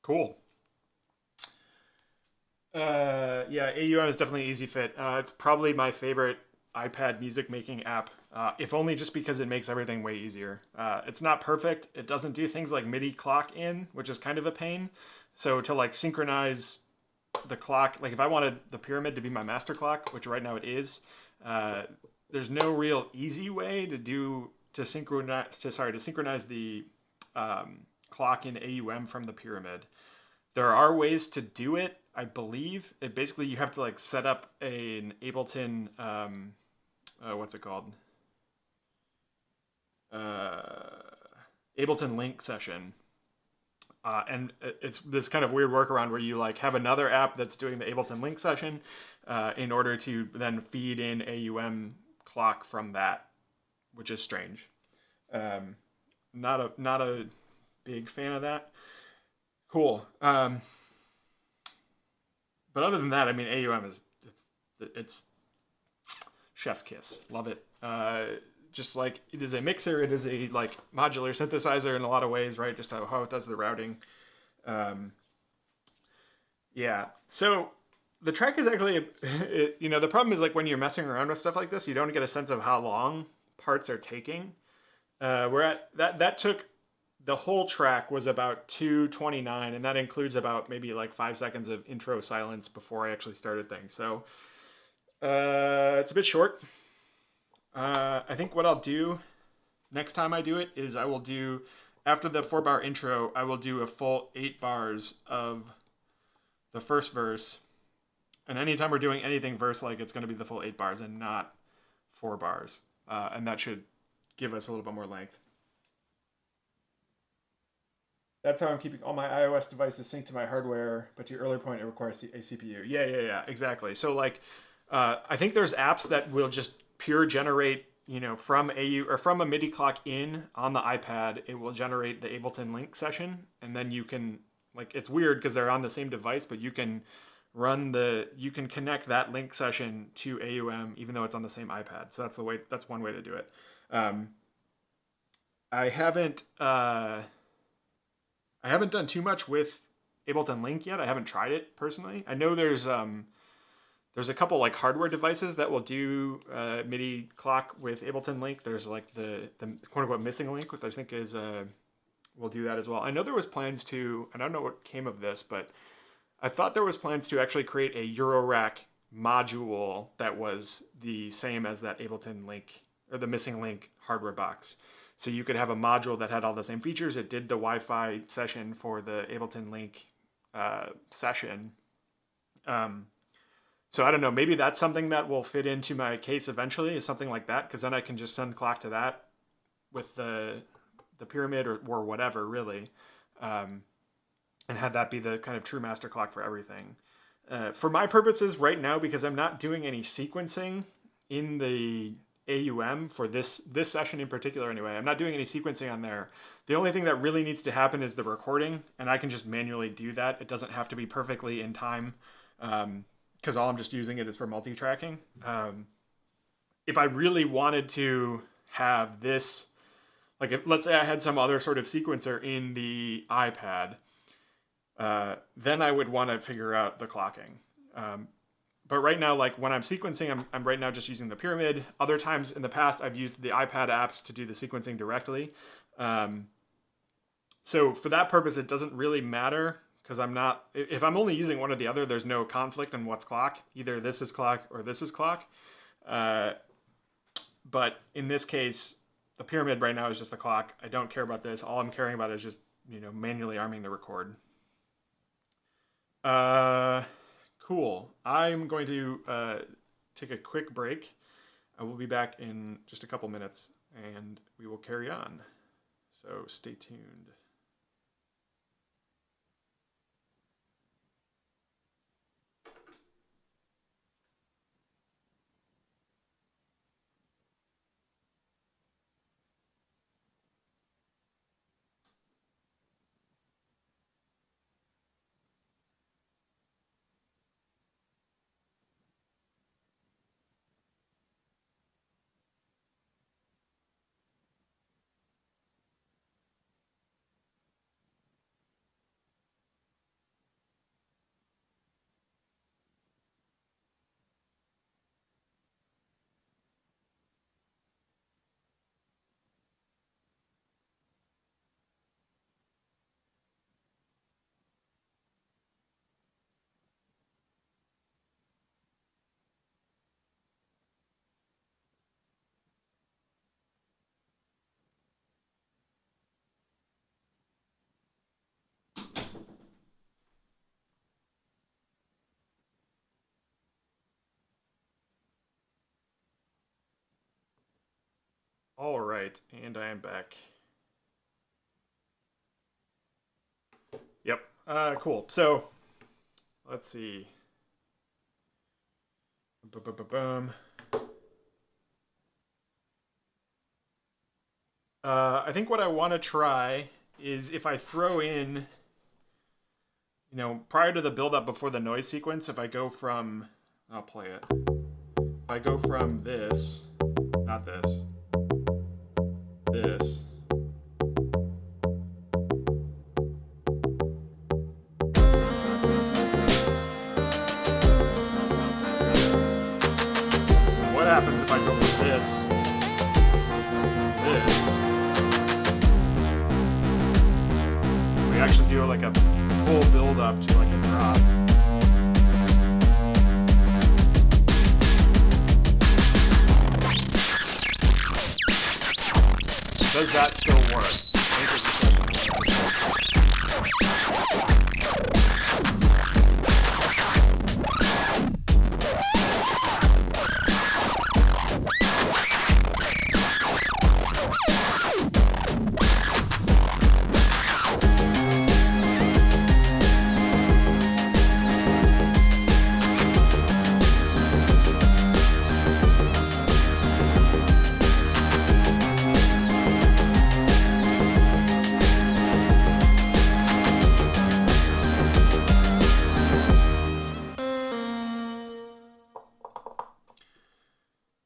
[SPEAKER 1] Cool. Yeah, AUM is definitely an easy fit. It's probably my favorite iPad music making app, if only just because it makes everything way easier. It's not perfect. It doesn't do things like MIDI clock in, which is kind of a pain. So to like synchronize the clock, like if I wanted the pyramid to be my master clock, which right now it is, uh, there's no real easy way to synchronize the clock in AUM from the pyramid. There are ways to do it, I believe. It basically you have to like set up an Ableton, what's it called? Uh, Ableton Link session. And it's this kind of weird workaround where you like have another app that's doing the Ableton Link session in order to then feed in AUM clock from that, which is strange. Um, not a big fan of that. Cool. But other than that, I mean, AUM is it's chef's kiss. Love it. Just like it is a mixer, it is a like modular synthesizer in a lot of ways, right? Just how it does the routing. Um, yeah. So the track is actually, the problem is like when you're messing around with stuff like this, you don't get a sense of how long parts are taking. We're at that took the whole track was about 2:29, and that includes about maybe like 5 seconds of intro silence before I actually started things. So it's a bit short. I think what I'll do next time I do it is I will do, after the 4-bar intro, I will do a full 8 bars of the first verse. And anytime we're doing anything verse like, it's going to be the full 8 bars and not 4 bars. And that should give us a little bit more length. That's how I'm keeping all my iOS devices synced to my hardware, but to your earlier point, it requires a CPU. Yeah, exactly. So like, I think there's apps that will just pure generate, from from a MIDI clock in on the iPad, it will generate the Ableton Link session, and then you can like, it's weird because they're on the same device, but you can you can connect that link session to AUM even though it's on the same iPad. So that's one way to do it. Um, I haven't done too much with Ableton Link yet. I haven't tried it personally. I know there's a couple like hardware devices that will do MIDI clock with Ableton Link. There's like the quote unquote missing link, which I think is will do that as well. I know there was plans to, and I don't know what came of this, but I thought there was plans to actually create a Eurorack module that was the same as that Ableton Link or the missing link hardware box. So you could have a module that had all the same features. It did the Wi-Fi session for the Ableton Link session. So I don't know, maybe that's something that will fit into my case eventually, is something like that, because then I can just send clock to that with the pyramid or whatever, really, and have that be the kind of true master clock for everything. For my purposes right now, because I'm not doing any sequencing in the AUM for this session in particular anyway, I'm not doing any sequencing on there. The only thing that really needs to happen is the recording, and I can just manually do that. It doesn't have to be perfectly in time, because all I'm just using it is for multi-tracking. If I really wanted to have this, like if, let's say I had some other sort of sequencer in the iPad, then I would want to figure out the clocking. But right now, like when I'm sequencing, I'm right now just using the pyramid. Other times in the past, I've used the iPad apps to do the sequencing directly. So for that purpose, it doesn't really matter, because I'm not, if I'm only using one or the other, there's no conflict in what's clock. Either this is clock or this is clock. But in this case, the pyramid right now is just the clock. I don't care about this. All I'm caring about is just, manually arming the record. Cool. I'm going to take a quick break. I will be back in just a couple minutes, and we will carry on. So stay tuned. All right, and I am back. Yep. Cool. So let's see. Boom. I think what I want to try is if I throw in, prior to the build-up before the noise sequence, if I go from, I'll play it. If I go from this, not this, this. What happens if I go from this, we actually do like a full build up to like a drop. Does that still work?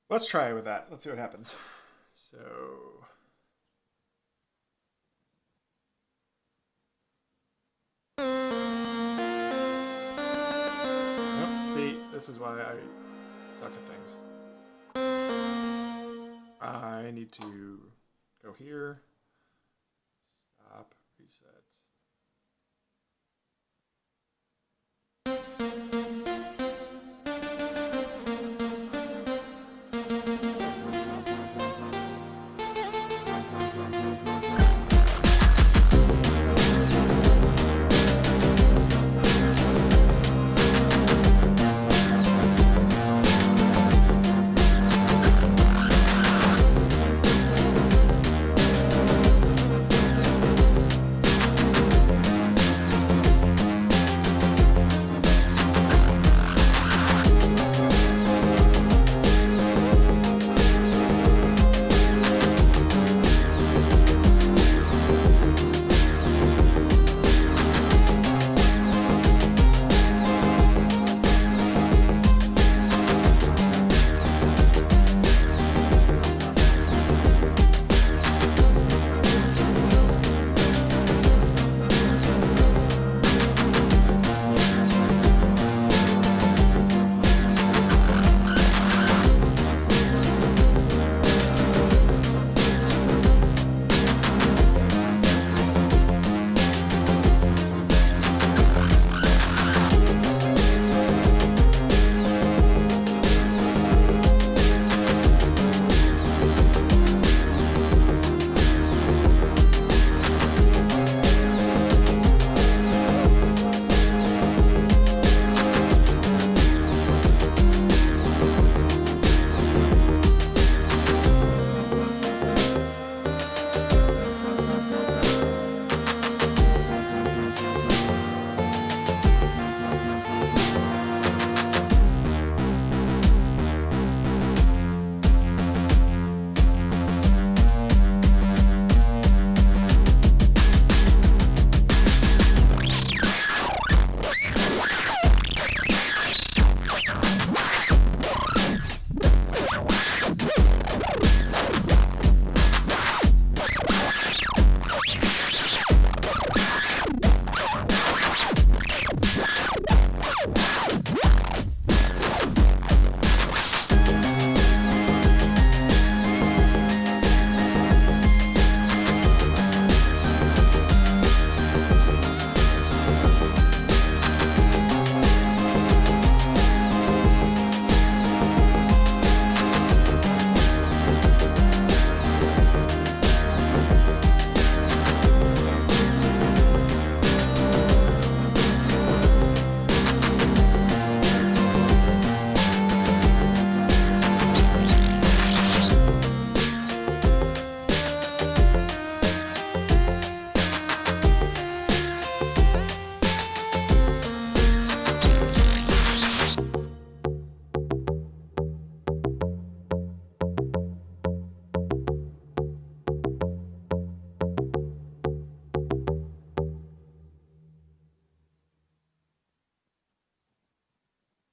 [SPEAKER 1] Let's try it with that. Let's see what happens. So this is why I suck at things. I need to go here, stop, reset.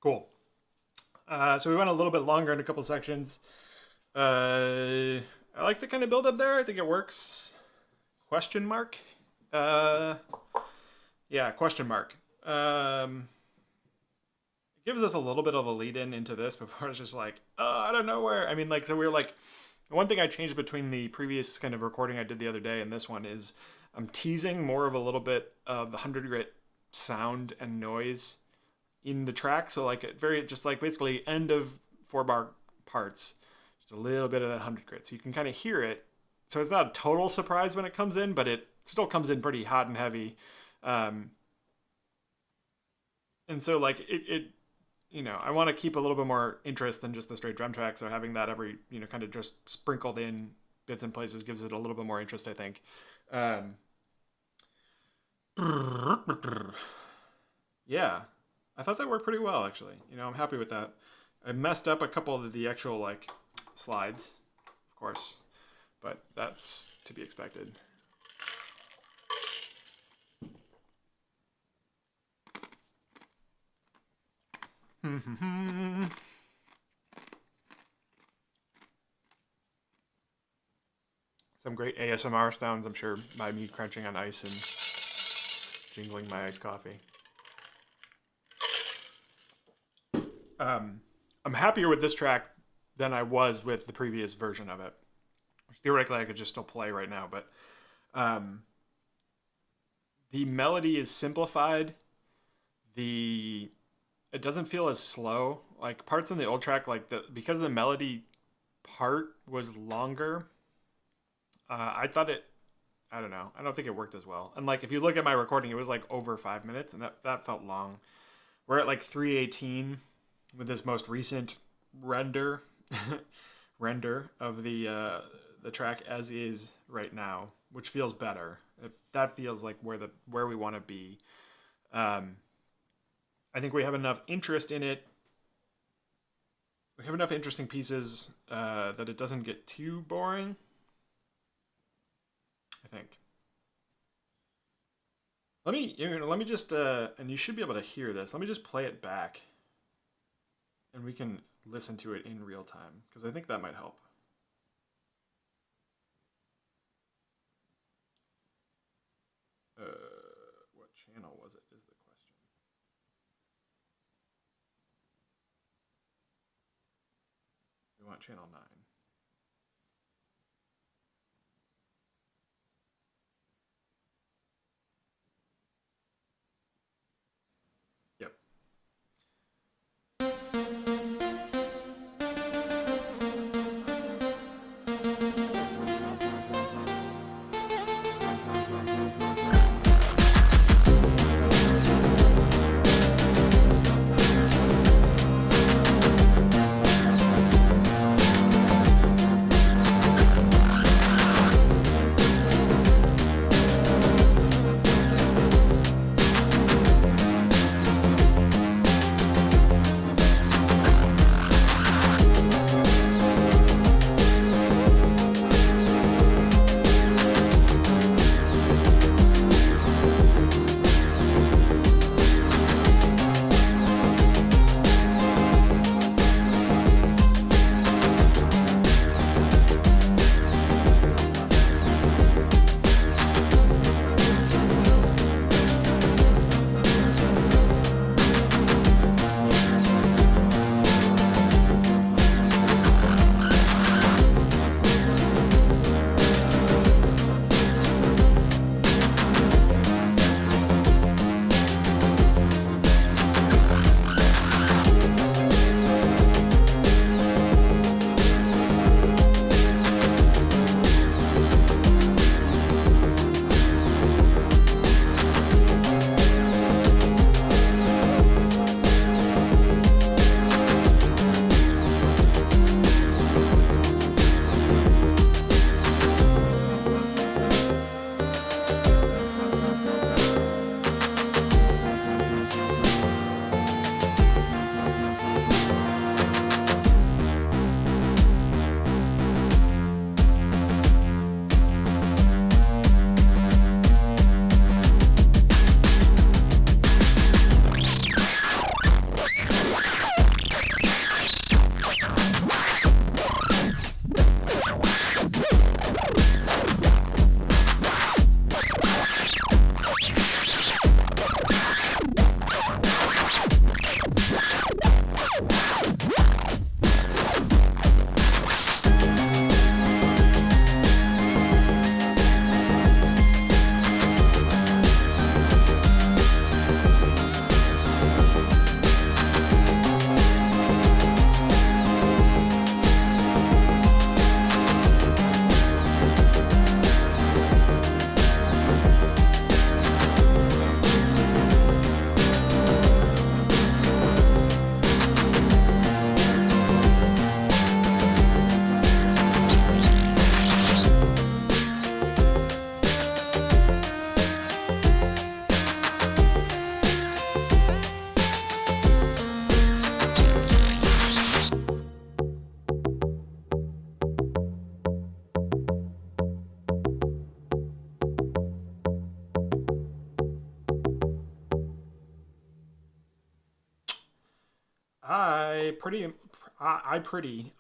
[SPEAKER 1] Cool. So we went a little bit longer in a couple sections. I like the kind of build up there. I think it works. Question mark? Yeah, question mark. It gives us a little bit of a lead in into this before it's just like, oh, I don't know where. I mean, like, so we're like, one thing I changed between the previous kind of recording I did the other day and this one is I'm teasing more of a little bit of the 100 grit sound and noise in the track. So like just like basically end of 4-bar parts, just a little bit of that 100 grit. So you can kind of hear it. So it's not a total surprise when it comes in, but it still comes in pretty hot and heavy. And so like it you know, I want to keep a little bit more interest than just the straight drum track. So having that every, you know, kind of just sprinkled in bits and places gives it a little bit more interest, I think. Yeah, I thought that worked pretty well, actually. You know, I'm happy with that. I messed up a couple of the actual, like, slides, of course, but that's to be expected. Some great ASMR sounds, I'm sure, by me crunching on ice and jingling my iced coffee. I'm happier with this track than I was with the previous version of it. Theoretically, I could just still play right now, but um, the melody is simplified. The It doesn't feel as slow. Like parts in the old track, because the melody part was longer. I thought it. I don't know. I don't think it worked as well. And like if you look at my recording, it was like over 5 minutes, and that felt long. We're at like 3:18 with this most recent render render of the track as is right now, which feels better. That feels like where we want to be. I think we have enough interest in it. We have enough interesting pieces that it doesn't get too boring. I think. Let me just and you should be able to hear this. Let me just play it back, and we can listen to it in real time because I think that might help. What channel was it? Is the question. We want channel 9. Yep.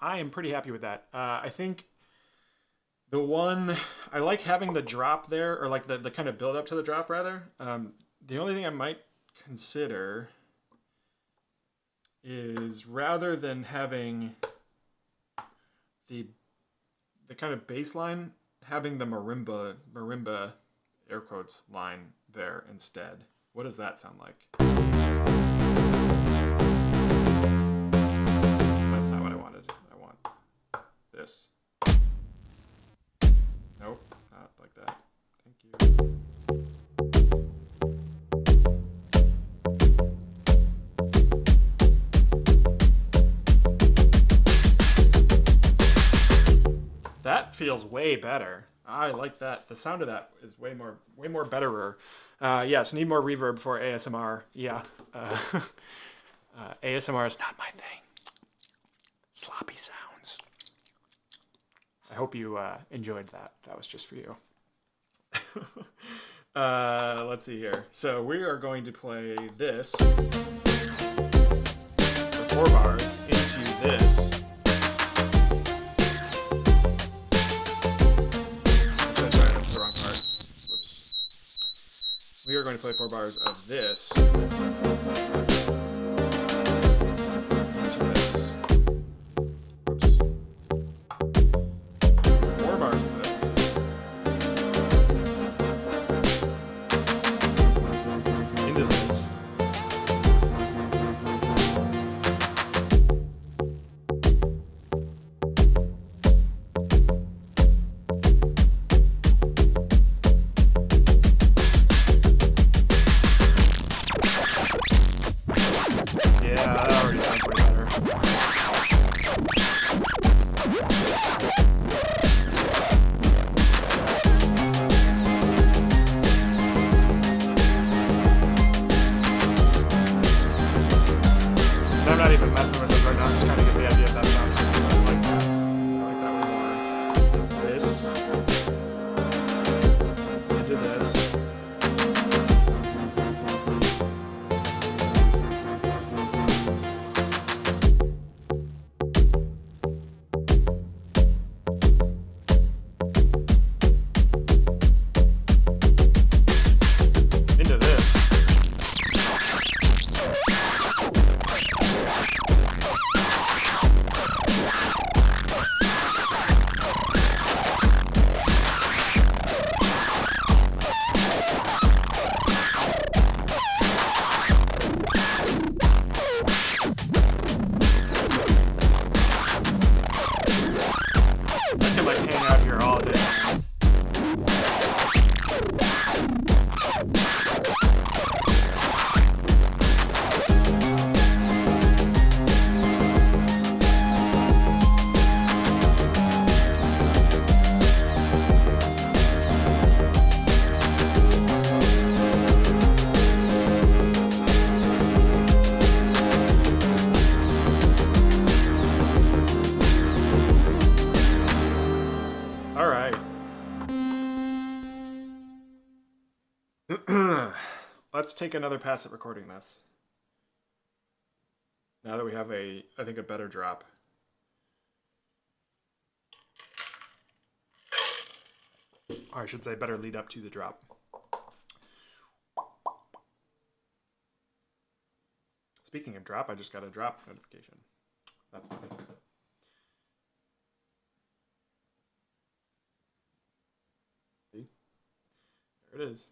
[SPEAKER 1] I am pretty happy with that. I think the one I like having the drop there, or like the kind of build up to the drop rather. The only thing I might consider is rather than having the kind of bass line, having the marimba air quotes line there instead. What does that sound like? That's not what I wanted. I want this. Nope, not like that. Thank you. That feels way better. I like that. The sound of that is way more betterer. Yes, need more reverb for ASMR. Yeah. ASMR is not my thing. Sloppy sounds. I hope you enjoyed that. That was just for you. Let's see here. So we are going to play this for 4 bars into this. We are going to play 4 bars of this into this. Oops. 4 bars of this. Into this. Let's take another pass at recording this. Now that we have I think a better drop. Or I should say better lead up to the drop. Speaking of drop, I just got a drop notification. That's funny. See? There it is.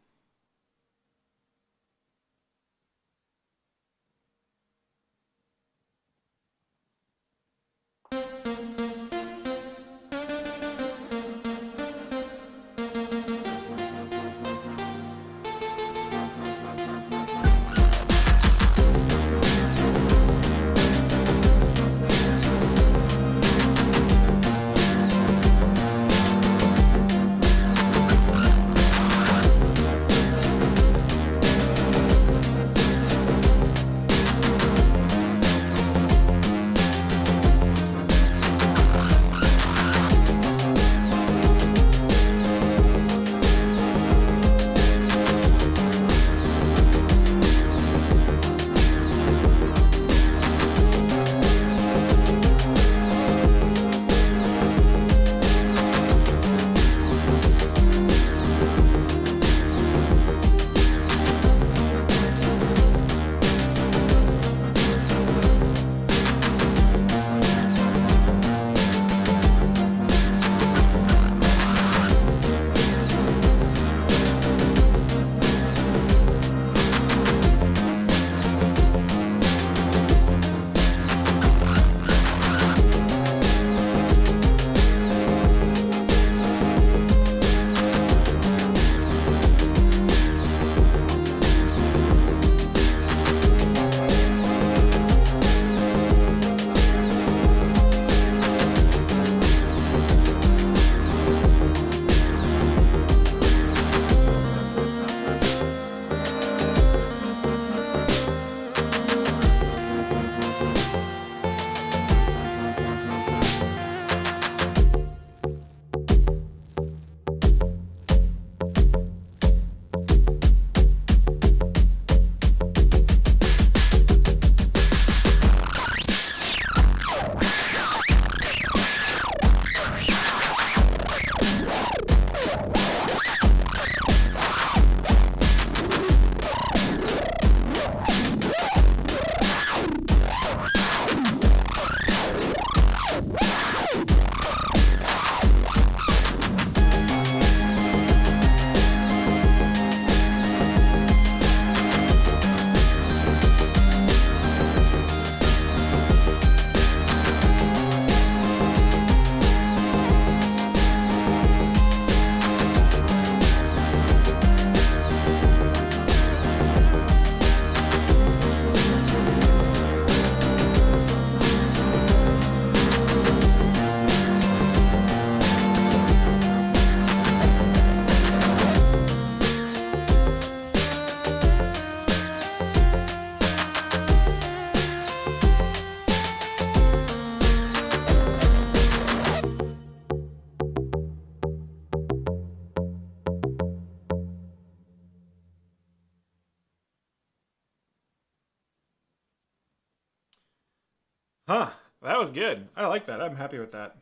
[SPEAKER 1] Huh. That was good. I like that. I'm happy with that.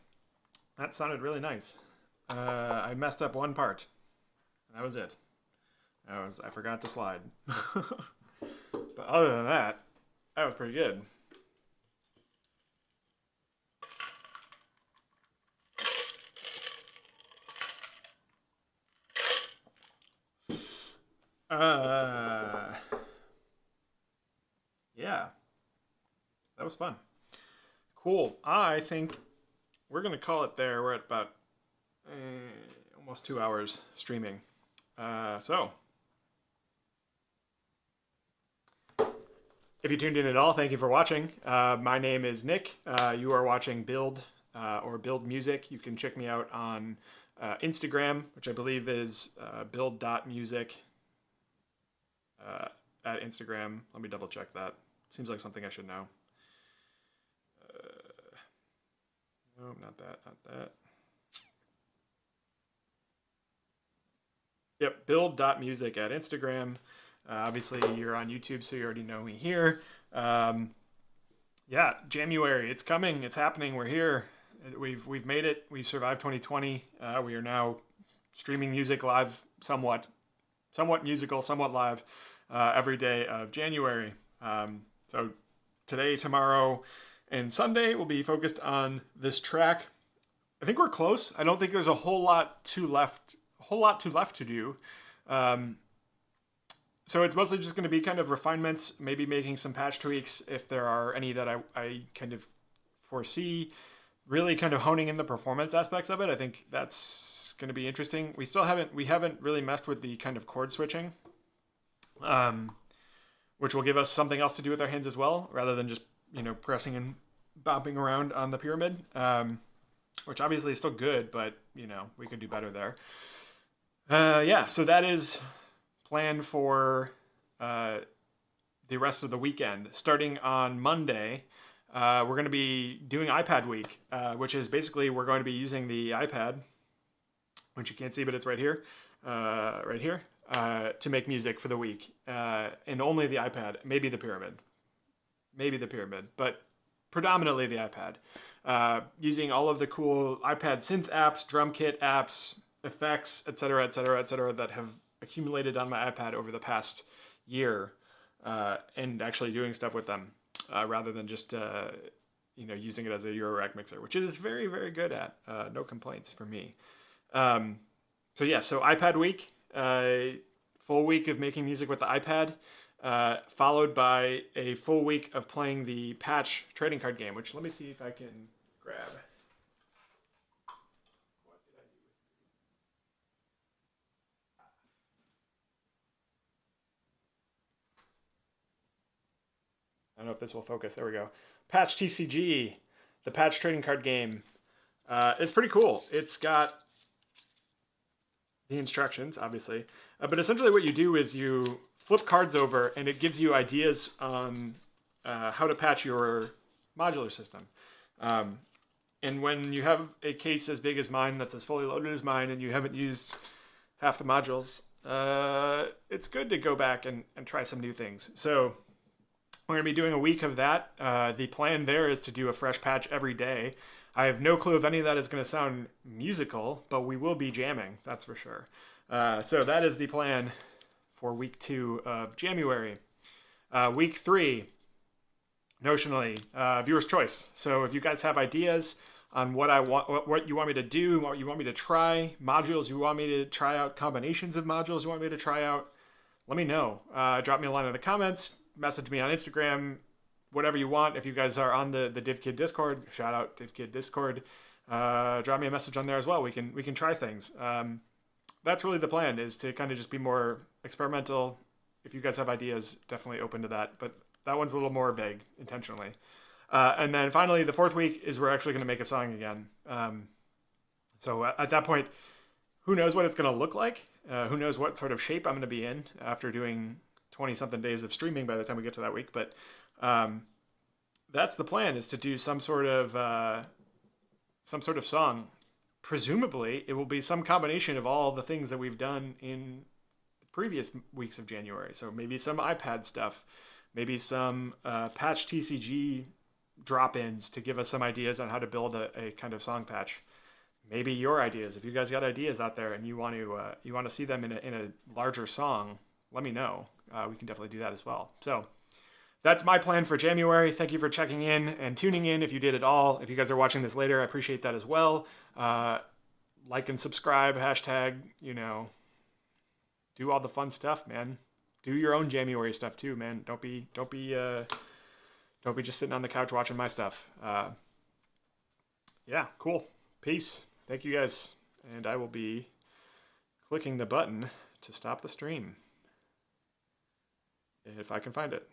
[SPEAKER 1] That sounded really nice. I messed up one part. That was it. I forgot to slide. But other than that, that was pretty good. Uh, yeah, that was fun. Cool. I think we're gonna call it there. We're at about almost 2 hours streaming. So if you tuned in at all, thank you for watching. My name is Nick. You are watching Build or Build Music. You can check me out on Instagram, which I believe is build.music at Instagram. Let me double check that. Seems like something I should know. No, not that, not that. Yep, build.music at Instagram. Obviously, you're on YouTube, so you already know me here. Yeah, January, it's coming, it's happening, we're here. We've made it. We've survived 2020. We are now streaming music live, somewhat musical, somewhat live, every day of January. So today, tomorrow, and Sunday will be focused on this track. I think we're close. I don't think there's a whole lot too left to do. So it's mostly just going to be kind of refinements, maybe making some patch tweaks if there are any that I kind of foresee. Really kind of honing in the performance aspects of it. I think that's going to be interesting. We haven't really messed with the kind of chord switching, which will give us something else to do with our hands as well, rather than just pressing and bopping around on the pyramid, which obviously is still good, but we could do better there. Yeah, so that is planned for the rest of the weekend. Starting on Monday, we're going to be doing iPad week, which is basically we're going to be using the iPad, which you can't see, but it's right here, to make music for the week. And only the iPad, maybe the pyramid, but predominantly the iPad. Using all of the cool iPad synth apps, drum kit apps, effects, etc., etc., etc., that have accumulated on my iPad over the past year, and actually doing stuff with them, rather than just using it as a Euro rack mixer, which it is very, very good at. No complaints for me. So yeah, so iPad week, full week of making music with the iPad, followed by a full week of playing the Patch trading card game, which let me see if I can grab. I don't know if this will focus. There we go. PatchTCG, the Patch trading card game. It's pretty cool. It's got the instructions, obviously, but essentially what you do is you flip cards over, and it gives you ideas on how to patch your modular system. And when you have a case as big as mine, that's as fully loaded as mine, and you haven't used half the modules, it's good to go back and try some new things. So we're going to be doing a week of that. The plan there is to do a fresh patch every day. I have no clue if any of that is going to sound musical, but we will be jamming, that's for sure. So that is the plan for week 2 of January. Week 3, notionally, viewer's choice. So if you guys have ideas on what you want me to do, what you want me to try, modules you want me to try out, combinations of modules you want me to try out, let me know. Drop me a line in the comments, message me on Instagram, whatever you want. If you guys are on the DivKid Discord, shout out DivKid Discord. Drop me a message on there as well. We can try things. That's really the plan, is to kind of just be more experimental. If you guys have ideas, definitely open to that. But that one's a little more vague, intentionally. And then finally, the 4th week is we're actually going to make a song again. So at that point, who knows what it's going to look like? Who knows what sort of shape I'm going to be in after doing 20-something days of streaming by the time we get to that week. But that's the plan, is to do some sort of song. Presumably, it will be some combination of all the things that we've done in the previous weeks of January. So maybe some iPad stuff, maybe some PatchTCG drop-ins to give us some ideas on how to build a kind of song patch. Maybe your ideas. If you guys got ideas out there and you want to see them in a larger song, let me know. We can definitely do that as well. So that's my plan for January. Thank you for checking in and tuning in if you did at all. If you guys are watching this later, I appreciate that as well. Like and subscribe, hashtag, do all the fun stuff, man. Do your own January stuff too, man. Don't be just sitting on the couch watching my stuff. Yeah, cool. Peace. Thank you guys. And I will be clicking the button to stop the stream if I can find it.